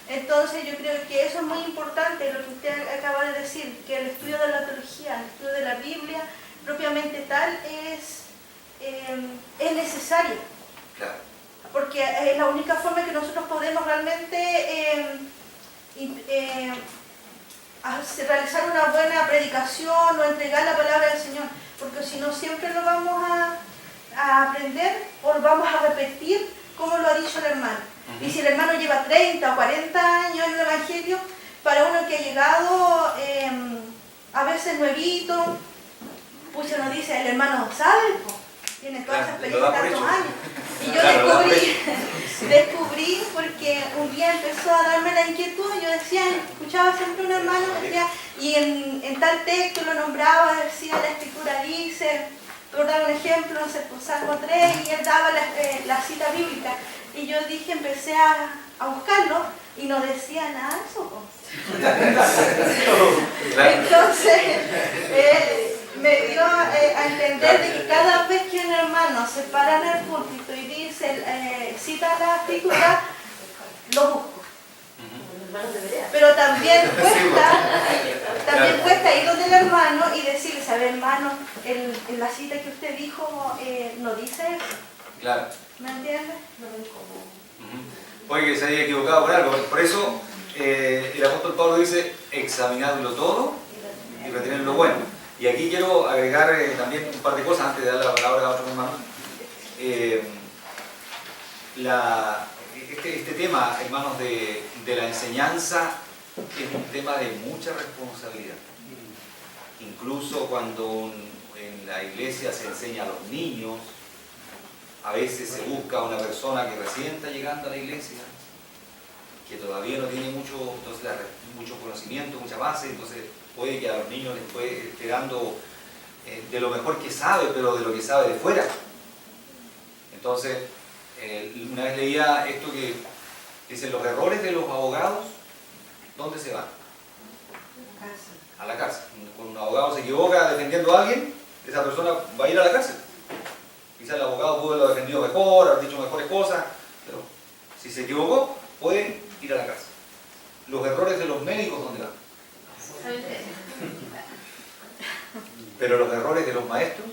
Entonces yo creo que eso es muy importante, lo que usted acaba de decir, que el estudio de la teología, el estudio de la Biblia, propiamente tal, es necesario. Claro. Porque es la única forma que nosotros podemos realmente realizar una buena predicación o entregar la palabra del Señor. Porque si no, siempre lo vamos a aprender o lo vamos a repetir como lo ha dicho el hermano. Y si el hermano lleva 30 o 40 años en el Evangelio, para uno que ha llegado a veces nuevito, pues uno dice, el hermano sabe, tiene toda esa experiencia de tantos años. Y yo descubrí, porque un día empezó a darme la inquietud, yo decía, escuchaba siempre un hermano, decía, y en tal texto lo nombraba, decía, la escritura dice, por dar un ejemplo, no sé, pues, Salmo 3, y él daba la cita bíblica. Y yo dije, empecé a buscarlo, y no decía nada de eso. Entonces, me dio a entender de que cada vez que un hermano se para en el púlpito y dice, cita la escritura, lo busco. Pero también cuesta ir donde el hermano y decirle, ¿sabe, hermano? En la cita que usted dijo, no dice eso. Claro. ¿Me entiende? Puede que se haya equivocado por algo. Por eso el apóstol Pablo dice, examinadlo todo y retener lo bueno. Y aquí quiero agregar también un par de cosas antes de dar la palabra a otro hermano. Este tema, hermanos, de la enseñanza es un tema de mucha responsabilidad. Incluso cuando en la iglesia se enseña a los niños, a veces se busca una persona que recién está llegando a la iglesia, que todavía no tiene mucho conocimiento, mucha base, entonces puede que a los niños les esté dando de lo mejor que sabe, pero de lo que sabe de fuera. Entonces, una vez leía esto que dice, los errores de los abogados, ¿dónde se van? A la cárcel. Cuando un abogado se equivoca defendiendo a alguien, esa persona va a ir a la cárcel. Quizás el abogado pudo haberlo defendido mejor, haber dicho mejores cosas, pero si se equivocó, puede ir a la cárcel. Los errores de los médicos, ¿dónde van? Pero los errores de los maestros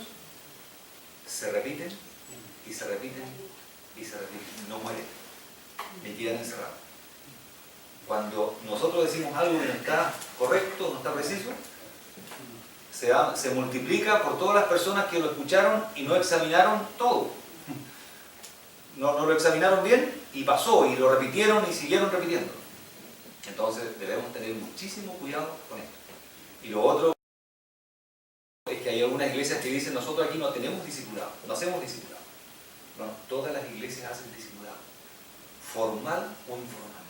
se repiten y se repiten y se repiten, no mueren, ni quedan encerrados. Cuando nosotros decimos algo que no está correcto, no está preciso, se multiplica por todas las personas que lo escucharon y no examinaron todo. No lo examinaron bien y pasó, y lo repitieron y siguieron repitiendo. Entonces debemos tener muchísimo cuidado con esto. Y lo otro es que hay algunas iglesias que dicen, nosotros aquí no tenemos discipulado, no hacemos discipulado. Bueno, todas las iglesias hacen discipulado, formal o informal.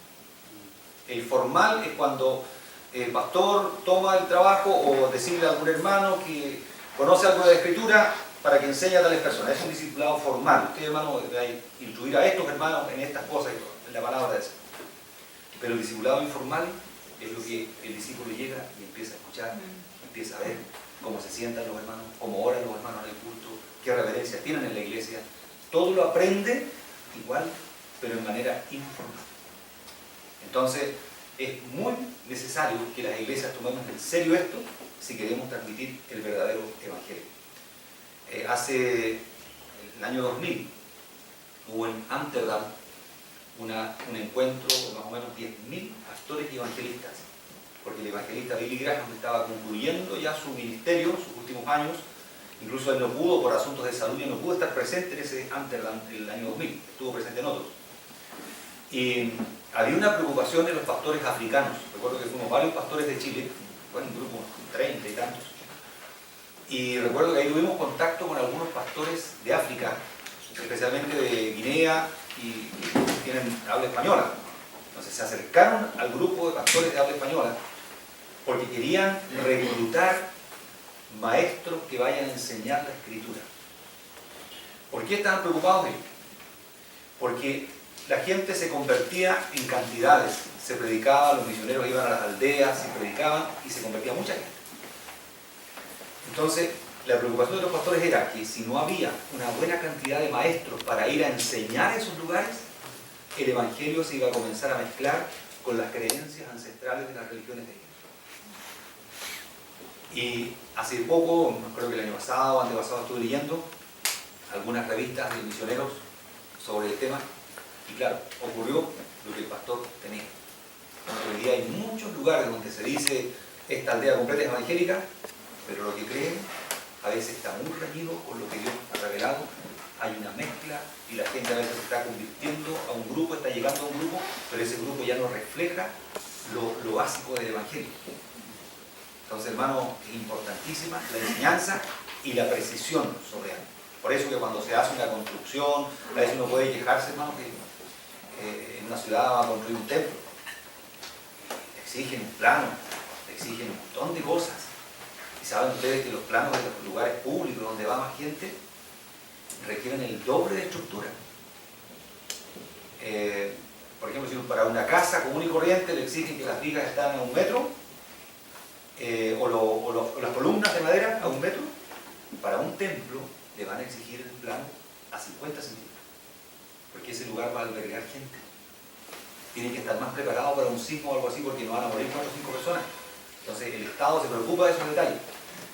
El formal es cuando el pastor toma el trabajo o decirle a algún hermano que conoce algo de la escritura para que enseñe a tales personas. Es un discipulado formal. Usted, hermano, debe instruir a estos hermanos en estas cosas, en la palabra de Dios. Pero el discipulado informal es lo que el discípulo llega y empieza a escuchar, empieza a ver cómo se sientan los hermanos, cómo oran los hermanos en el culto, qué reverencias tienen en la iglesia. Todo lo aprende igual, pero de manera informal. Entonces, es muy necesario que las iglesias tomemos en serio esto si queremos transmitir el verdadero evangelio. Hace el año 2000 hubo en Ámsterdam un encuentro de más o menos 10.000 pastores y evangelistas, porque el evangelista Billy Graham estaba concluyendo ya su ministerio, sus últimos años. Incluso él no pudo, por asuntos de salud, y no pudo estar presente en ese Ámsterdam el año 2000, estuvo presente en otros. Y había una preocupación de los pastores africanos. Recuerdo que fuimos varios pastores de Chile, bueno, un grupo 30 y tantos. Y recuerdo que ahí tuvimos contacto con algunos pastores de África, especialmente de Guinea, y que tienen habla española. Entonces se acercaron al grupo de pastores de habla española porque querían reclutar maestros que vayan a enseñar la Escritura. ¿Por qué estaban preocupados ellos? Porque la gente se convertía en cantidades, se predicaba, los misioneros iban a las aldeas, se predicaban y se convertía mucha gente. Entonces, la preocupación de los pastores era que si no había una buena cantidad de maestros para ir a enseñar en esos lugares, el Evangelio se iba a comenzar a mezclar con las creencias ancestrales de las religiones de ellos. Y hace poco, creo que el año pasado o antepasado, estuve leyendo algunas revistas de misioneros sobre el tema y claro, ocurrió lo que el pastor tenía. Hoy día hay muchos lugares donde se dice esta aldea completa es evangélica, pero lo que creen a veces está muy reñido con lo que Dios ha revelado. Hay una mezcla y la gente a veces se está convirtiendo a un grupo, está llegando a un grupo, pero ese grupo ya no refleja lo básico del Evangelio. Entonces, hermano, es importantísima la enseñanza y la precisión sobre algo. Por eso que cuando se hace una construcción, a veces uno puede quejarse, hermano, que en una ciudad va a construir un templo. Exigen un plano, exigen un montón de cosas. Y saben ustedes que los planos de los lugares públicos donde va más gente requieren el doble de estructura. Por ejemplo, si para una casa común y corriente le exigen que las vigas están a 1 metro, o las columnas de madera a 1 metro, para un templo le van a exigir el plano a 50 centímetros, porque ese lugar va a albergar gente. Tienen que estar más preparados para un sismo o algo así, porque no van a morir 4 o 5 personas. Entonces el Estado se preocupa de esos detalles.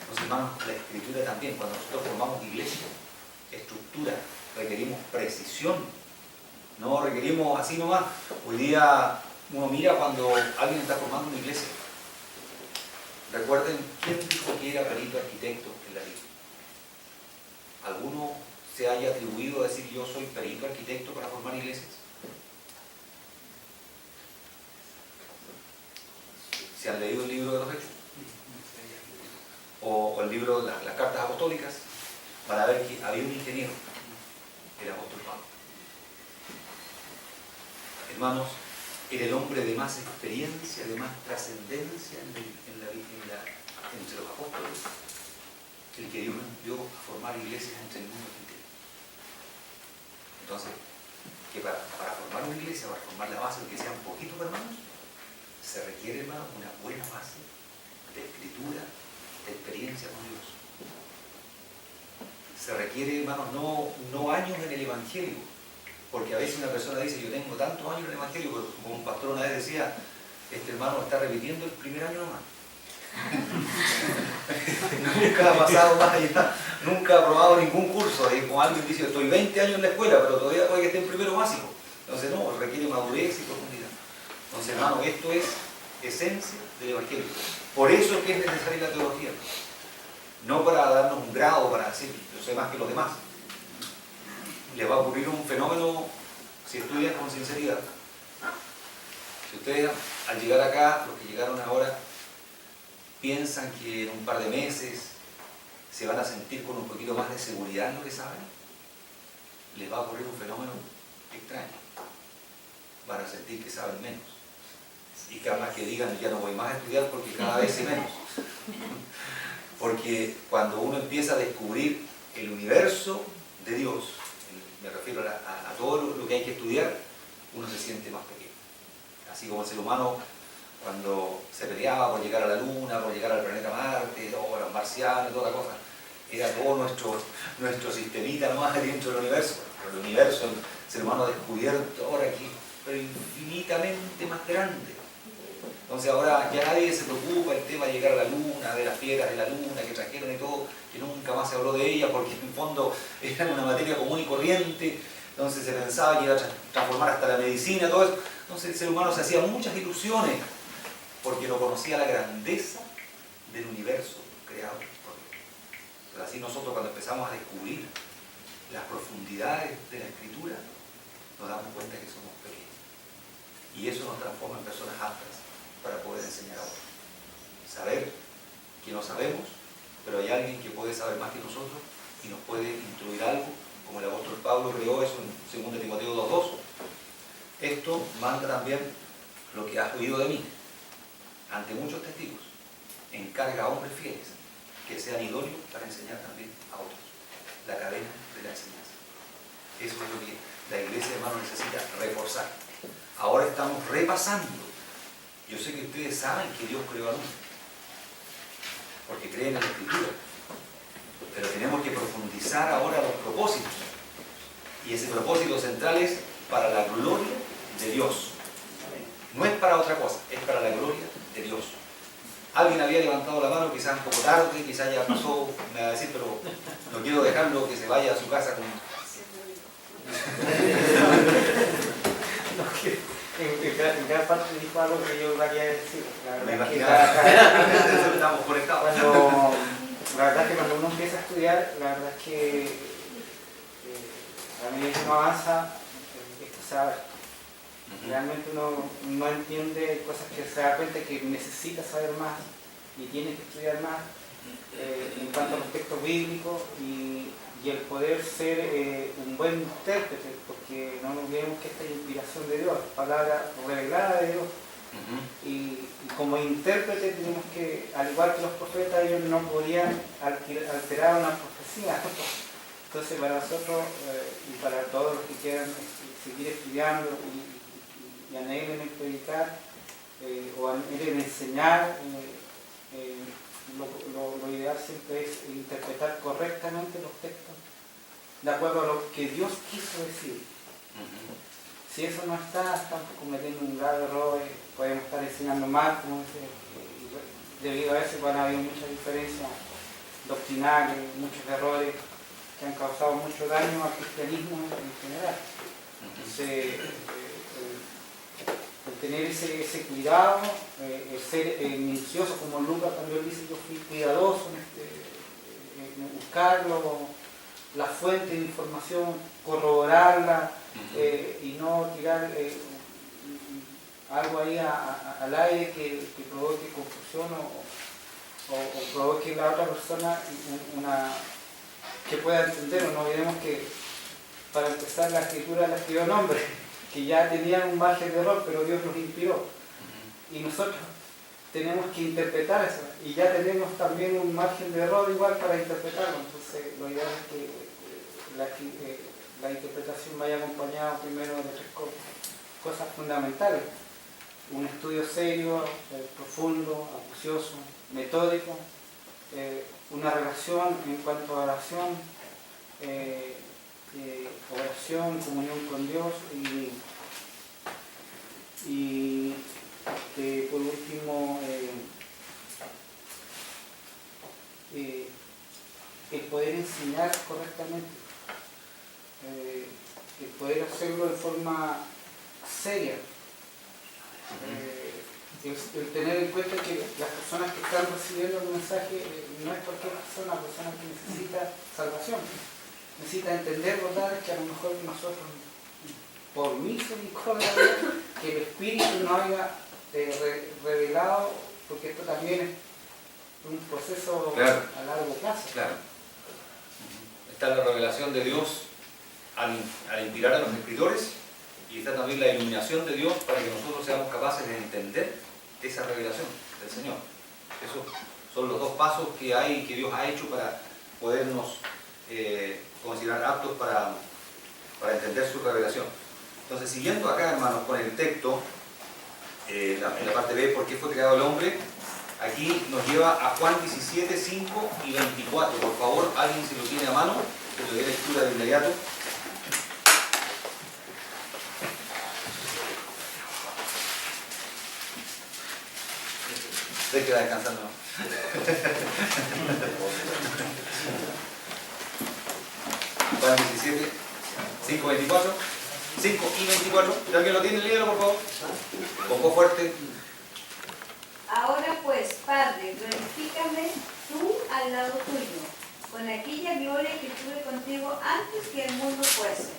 Entonces, hermanos, la Escritura también, cuando nosotros formamos iglesia, estructura, requerimos precisión, no requerimos así nomás. Hoy día uno mira cuando alguien está formando una iglesia. Recuerden, ¿quién dijo que era perito arquitecto en la Biblia? ¿Alguno se haya atribuido a decir yo soy perito arquitecto para formar iglesias? ¿Se han leído el libro de los Hechos? O el libro de las cartas apostólicas, para ver que había un ingeniero, el apóstol Pablo. Hermanos, era el hombre de más experiencia, de más trascendencia entre los apóstoles, el que Dios envió a formar iglesias entre el mundo entero. Entonces, que para formar una iglesia, para formar la base, que sean poquitos hermanos, se requiere, hermano, una buena base de escritura, de experiencia con Dios. Se requiere, hermanos, no años en el Evangelio, porque a veces una persona dice, yo tengo tantos años en el Evangelio, pero como un pastor una vez decía, este hermano está repitiendo el primer año nomás. Nunca ha pasado más allá, nunca ha aprobado ningún curso. Y como alguien dice, estoy 20 años en la escuela, pero todavía puede que esté en primero básico. Entonces no, requiere madurez y profundidad. Entonces, hermano, esto es esencia del Evangelio. Por eso es que es necesaria la teología. No para darnos un grado, para decir, yo sé más que los demás. Les va a ocurrir un fenómeno si estudian con sinceridad. Si ustedes al llegar acá, los que llegaron ahora, piensan que en un par de meses se van a sentir con un poquito más de seguridad en lo que saben, les va a ocurrir un fenómeno extraño. Van a sentir que saben menos. Y cada vez que digan, ya no voy más a estudiar porque cada vez sé menos. Porque cuando uno empieza a descubrir el universo de Dios, me refiero a todo lo que hay que estudiar, uno se siente más pequeño. Así como el ser humano, cuando se peleaba por llegar a la Luna, por llegar al planeta Marte, o los marcianos, toda la cosa, era todo nuestro sistemita nomás dentro del universo. Pero el universo, el ser humano ha descubierto ahora aquí, pero infinitamente más grande. Entonces ahora ya nadie se preocupa el tema de llegar a la Luna, de las piedras de la Luna que trajeron y todo, que nunca más se habló de ellas porque en el fondo era una materia común y corriente. Entonces se pensaba que iba a transformar hasta la medicina, todo eso. Entonces el ser humano se hacía muchas ilusiones porque no conocía la grandeza del universo creado por Dios. Pero así nosotros cuando empezamos a descubrir las profundidades de la Escritura, nos damos cuenta que somos pequeños. Y eso nos transforma en personas aptas para poder enseñar a otros. Saber que no sabemos, pero hay alguien que puede saber más que nosotros y nos puede instruir algo, como el apóstol Pablo creó eso en 2 Timoteo 2:2. Esto manda también lo que has oído de mí, ante muchos testigos. Encarga a hombres fieles que sean idóneos para enseñar también a otros. La cadena de la enseñanza. Eso es lo que la iglesia, hermano, necesita reforzar. Ahora estamos repasando. Yo sé que ustedes saben que Dios creó al hombre, porque creen en la Escritura. Pero tenemos que profundizar ahora los propósitos. Y ese propósito central es para la gloria de Dios. No es para otra cosa, es para la gloria de Dios. Alguien había levantado la mano, quizás un poco tarde, quizás ya pasó, me va a decir, pero no quiero dejarlo que se vaya a su casa con... En gran parte dijo algo que yo quería decir. Me imaginaba. Estamos conectados. La verdad es que cuando uno empieza a estudiar, la verdad es que a medida que uno avanza, esto se abre. Realmente uno no entiende cosas que se da cuenta que necesita saber más y tiene que estudiar más en cuanto a los textos bíblicos y el poder ser un buen intérprete, porque no nos olvidemos que esta es inspiración de Dios, palabra revelada de Dios. Y como intérprete tenemos que, al igual que los profetas, ellos no podían alterar una profecía. Entonces para nosotros y para todos los que quieran seguir estudiando y anhelen en predicar o anhelen en enseñar, lo ideal siempre es interpretar correctamente los textos de acuerdo a lo que Dios quiso decir. Si eso no está, estamos cometiendo un grave error, podemos estar enseñando mal, como dice, debido a eso van a haber muchas diferencias doctrinales, muchos errores que han causado mucho daño al cristianismo en general. Entonces, el tener ese cuidado, el ser minucioso, como Lucas también dice, yo fui cuidadoso en buscarlo, la fuente de información, corroborarla y no tirar algo ahí al aire que provoque confusión o provoque en la otra persona que pueda entender. O no olvidemos que para empezar la escritura la escribió un hombre que ya tenían un margen de error, pero Dios los inspiró. Y nosotros tenemos que interpretar eso, y ya tenemos también un margen de error igual para interpretarlo. Entonces lo ideal es que la interpretación vaya acompañada primero de tres cosas fundamentales: un estudio serio, profundo, acucioso, metódico, una relación en cuanto a oración, comunión con Dios y por último el poder enseñar correctamente, el poder hacerlo de forma seria, el tener en cuenta que las personas que están recibiendo el mensaje no es cualquier persona que necesita salvación, necesita entender verdades que a lo mejor nosotros, por misericordia, que el Espíritu no haya revelado, porque esto también es un proceso a largo plazo. Claro. Está la revelación de Dios al inspirar a los escritores, y está también la iluminación de Dios para que nosotros seamos capaces de entender esa revelación del Señor. Esos son los dos pasos que Dios ha hecho para podernos considerar aptos para entender su revelación. Entonces, siguiendo acá, hermanos, con el texto, en la parte B, ¿por qué fue creado el hombre? Aquí nos lleva a Juan 17, 5 y 24. Por favor, alguien si lo tiene a mano, que le dé lectura de inmediato. Se queda descansando. Juan 17, 5, 24. 5 y 24. Si alguien lo tiene, léelo, por favor. Un poco fuerte. Ahora pues, Padre, glorifícame tú al lado tuyo, con aquella gloria que tuve contigo antes que el mundo fuese.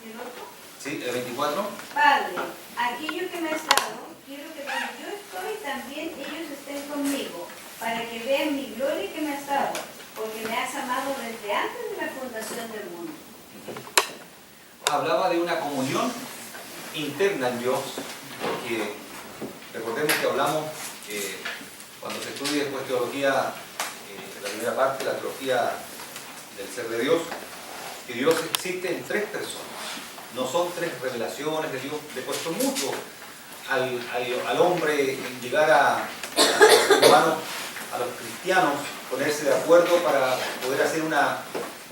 ¿Y el otro? Sí, el 24. Padre, aquello que me has dado, quiero que donde yo estoy también ellos estén conmigo, para que vean mi gloria que me has dado, porque me has amado desde antes de la fundación del mundo. Hablaba de una comunión interna en Dios, porque recordemos que hablamos, cuando se estudia después teología, la primera parte, la teología del ser de Dios, que Dios existe en tres personas. No son tres revelaciones de Dios. Le costó mucho al hombre en llegar a los humanos, a los cristianos, ponerse de acuerdo para poder hacer una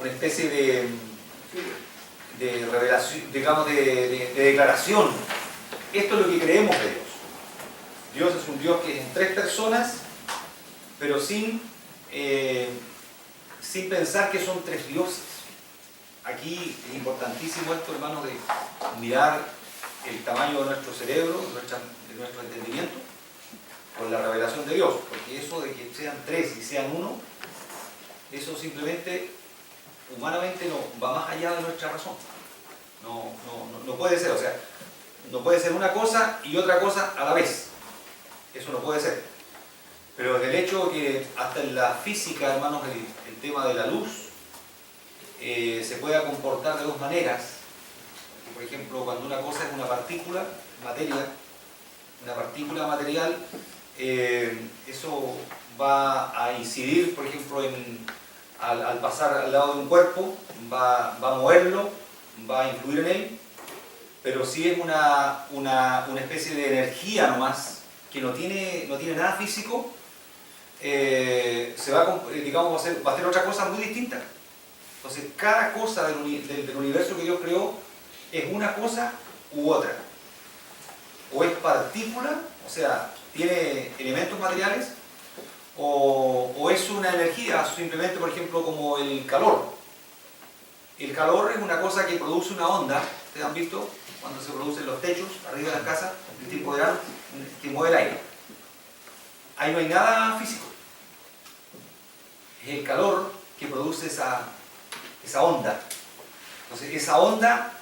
especie de revelación, digamos, de declaración. Esto es lo que creemos de Dios. Dios es un Dios que es en tres personas, pero sin pensar que son tres dioses. Aquí es importantísimo esto, hermanos, de mirar el tamaño de nuestro cerebro, de nuestro entendimiento, con la revelación de Dios, porque eso de que sean tres y sean uno, eso simplemente, humanamente, no va más allá de nuestra razón. No puede ser, o sea, no puede ser una cosa y otra cosa a la vez. Eso no puede ser. Pero el hecho que hasta en la física, hermanos, el tema de la luz se pueda comportar de dos maneras. Por ejemplo, cuando una cosa es una partícula material, eso va a incidir, por ejemplo, al pasar al lado de un cuerpo, va a moverlo, va a influir en él, pero si es una especie de energía nomás, que no tiene nada físico, digamos, va a ser otra cosa muy distinta. Entonces, cada cosa del universo que Dios creó es una cosa u otra. O es partícula, o sea, tiene elementos materiales, o es una energía, simplemente, por ejemplo, como el calor. El calor es una cosa que produce una onda. ¿Ustedes han visto cuando se producen los techos arriba de las casas, el tipo de verano, que mueve el aire? Ahí no hay nada físico. Es el calor que produce esa onda. Entonces, esa onda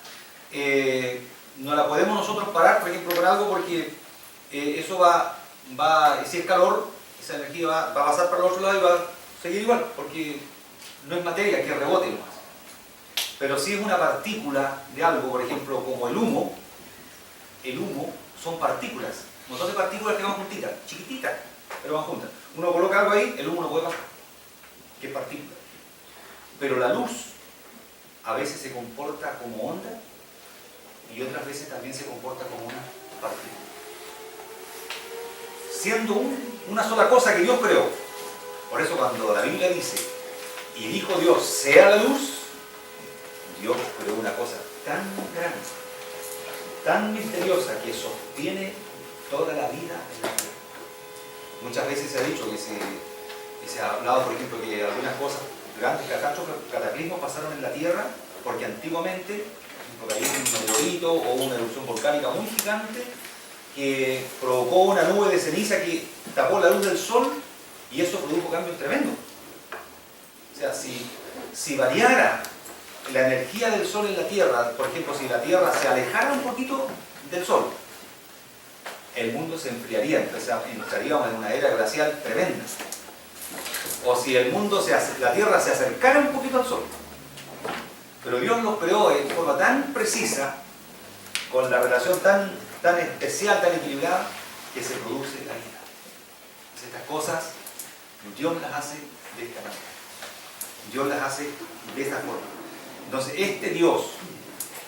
no la podemos nosotros parar, por ejemplo, por algo, porque eso si es calor, esa energía va a pasar para el otro lado y va a seguir igual, porque no es materia que rebote nomás. Pero si es una partícula de algo, por ejemplo, como el humo son partículas, un montón de partículas que van juntitas, chiquititas, pero van juntas. Uno coloca algo ahí, el humo no puede pasar, que es partícula. Pero la luz a veces se comporta como onda y otras veces también se comporta como una partícula. Siendo una sola cosa que Dios creó. Por eso cuando la Biblia dice, y dijo Dios, sea la luz, Dios creó una cosa tan grande, tan misteriosa, que sostiene toda la vida en la tierra. Muchas veces se ha dicho que se ha hablado, por ejemplo, que algunas cosas, grandes cataclismos pasaron en la tierra porque antiguamente hay un meteorito o una erupción volcánica muy gigante que provocó una nube de ceniza que tapó la luz del sol y eso produjo cambios tremendos. O sea, si variara la energía del sol en la tierra, por ejemplo, si la tierra se alejara un poquito del sol, el mundo se enfriaría, entonces entraríamos en una era glacial tremenda. O si la tierra se acercara un poquito al sol. Pero Dios los creó de forma tan precisa, con la relación tan especial, tan equilibrada, que se produce la vida. Entonces estas cosas, Dios las hace de esta manera. Dios las hace de esta forma. Entonces este Dios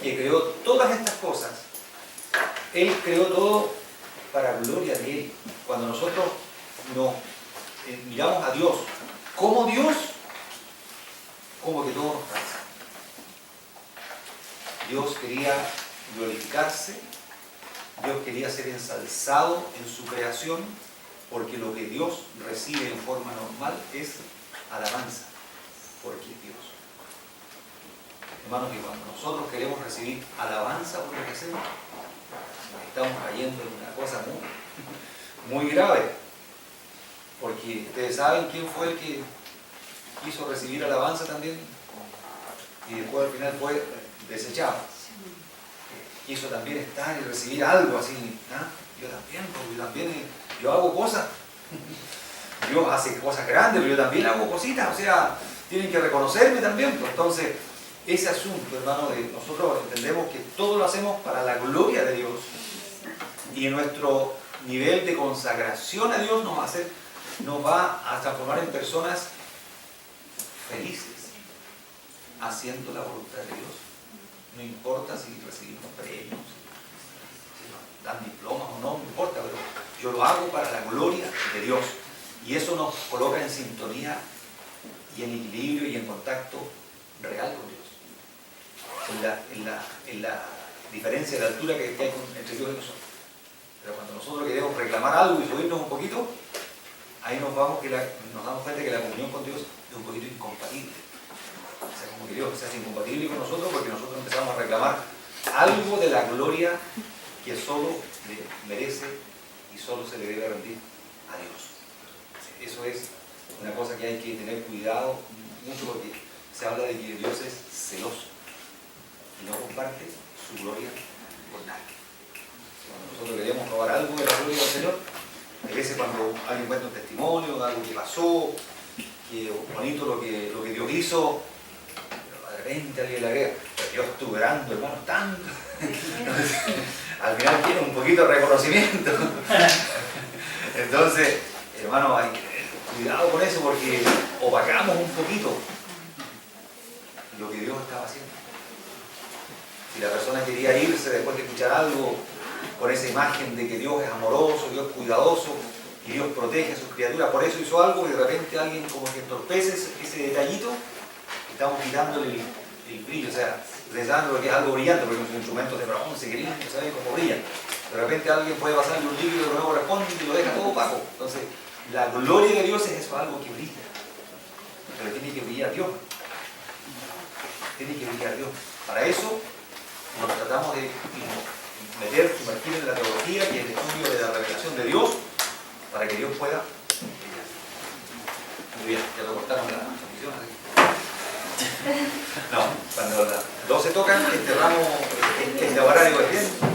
que creó todas estas cosas, Él creó todo para gloria de Él. Cuando nosotros miramos a Dios como Dios, como que todo nos cansa. Dios quería glorificarse, Dios quería ser ensalzado en su creación, porque lo que Dios recibe en forma normal es alabanza, porque es Dios. Hermanos, que cuando nosotros queremos recibir alabanza por lo que hacemos, estamos cayendo en una cosa muy grave. Porque ustedes saben quién fue el que quiso recibir alabanza también y después al final fue desechado. Quiso también estar y recibir algo así. ¿Ah? Yo también, porque yo hago cosas. Dios hace cosas grandes, pero yo también hago cositas, o sea, tienen que reconocerme también. Pues. Entonces, ese asunto, hermano, de nosotros entendemos que todo lo hacemos para la gloria de Dios y nuestro nivel de consagración a Dios nos va a transformar en personas felices, haciendo la voluntad de Dios. No importa si recibimos premios, si nos dan diplomas o no, no importa, pero yo lo hago para la gloria de Dios. Y eso nos coloca en sintonía y en equilibrio y en contacto real con Dios. En la diferencia de altura que hay entre Dios y nosotros. Pero cuando nosotros queremos reclamar algo y subirnos un poquito, ahí nos damos cuenta que la comunión con Dios es un poquito incompatible. O sea, como que Dios se hace incompatible con nosotros porque nosotros empezamos a reclamar algo de la gloria que solo le merece y solo se le debe rendir a Dios. Eso es una cosa que hay que tener cuidado mucho porque se habla de que Dios es celoso y no comparte su gloria con nadie. Cuando nosotros queremos robar algo de la gloria del Señor, a veces cuando alguien cuenta un testimonio de algo que pasó, que bonito lo que Dios hizo, pero de repente alguien le agrega, pero Dios estuvo orando, hermano, tanto. Entonces, al final quiere un poquito de reconocimiento. Entonces, hermano, hay que tener cuidado con eso porque opacamos un poquito lo que Dios estaba haciendo. Si la persona quería irse después de escuchar algo con esa imagen de que Dios es amoroso, Dios es cuidadoso y Dios protege a sus criaturas, por eso hizo algo y de repente alguien como que entorpece ese detallito, estamos quitándole el brillo, o sea, pensando que es algo brillante, porque son instrumentos de bronce que lindo, ¿saben cómo brillan? De repente alguien puede pasarle un líquido que no corresponde y lo deja todo opaco. Entonces, la gloria de Dios es eso, algo que brilla. Pero tiene que brillar Dios. Tiene que brillar Dios. Para eso nos tratamos de sumergir en la teología y en el estudio de la revelación de Dios para que Dios pueda brillar. Muy bien, ya lo cortaron la transmisión. No, cuando las 12 tocan, este horario es bien.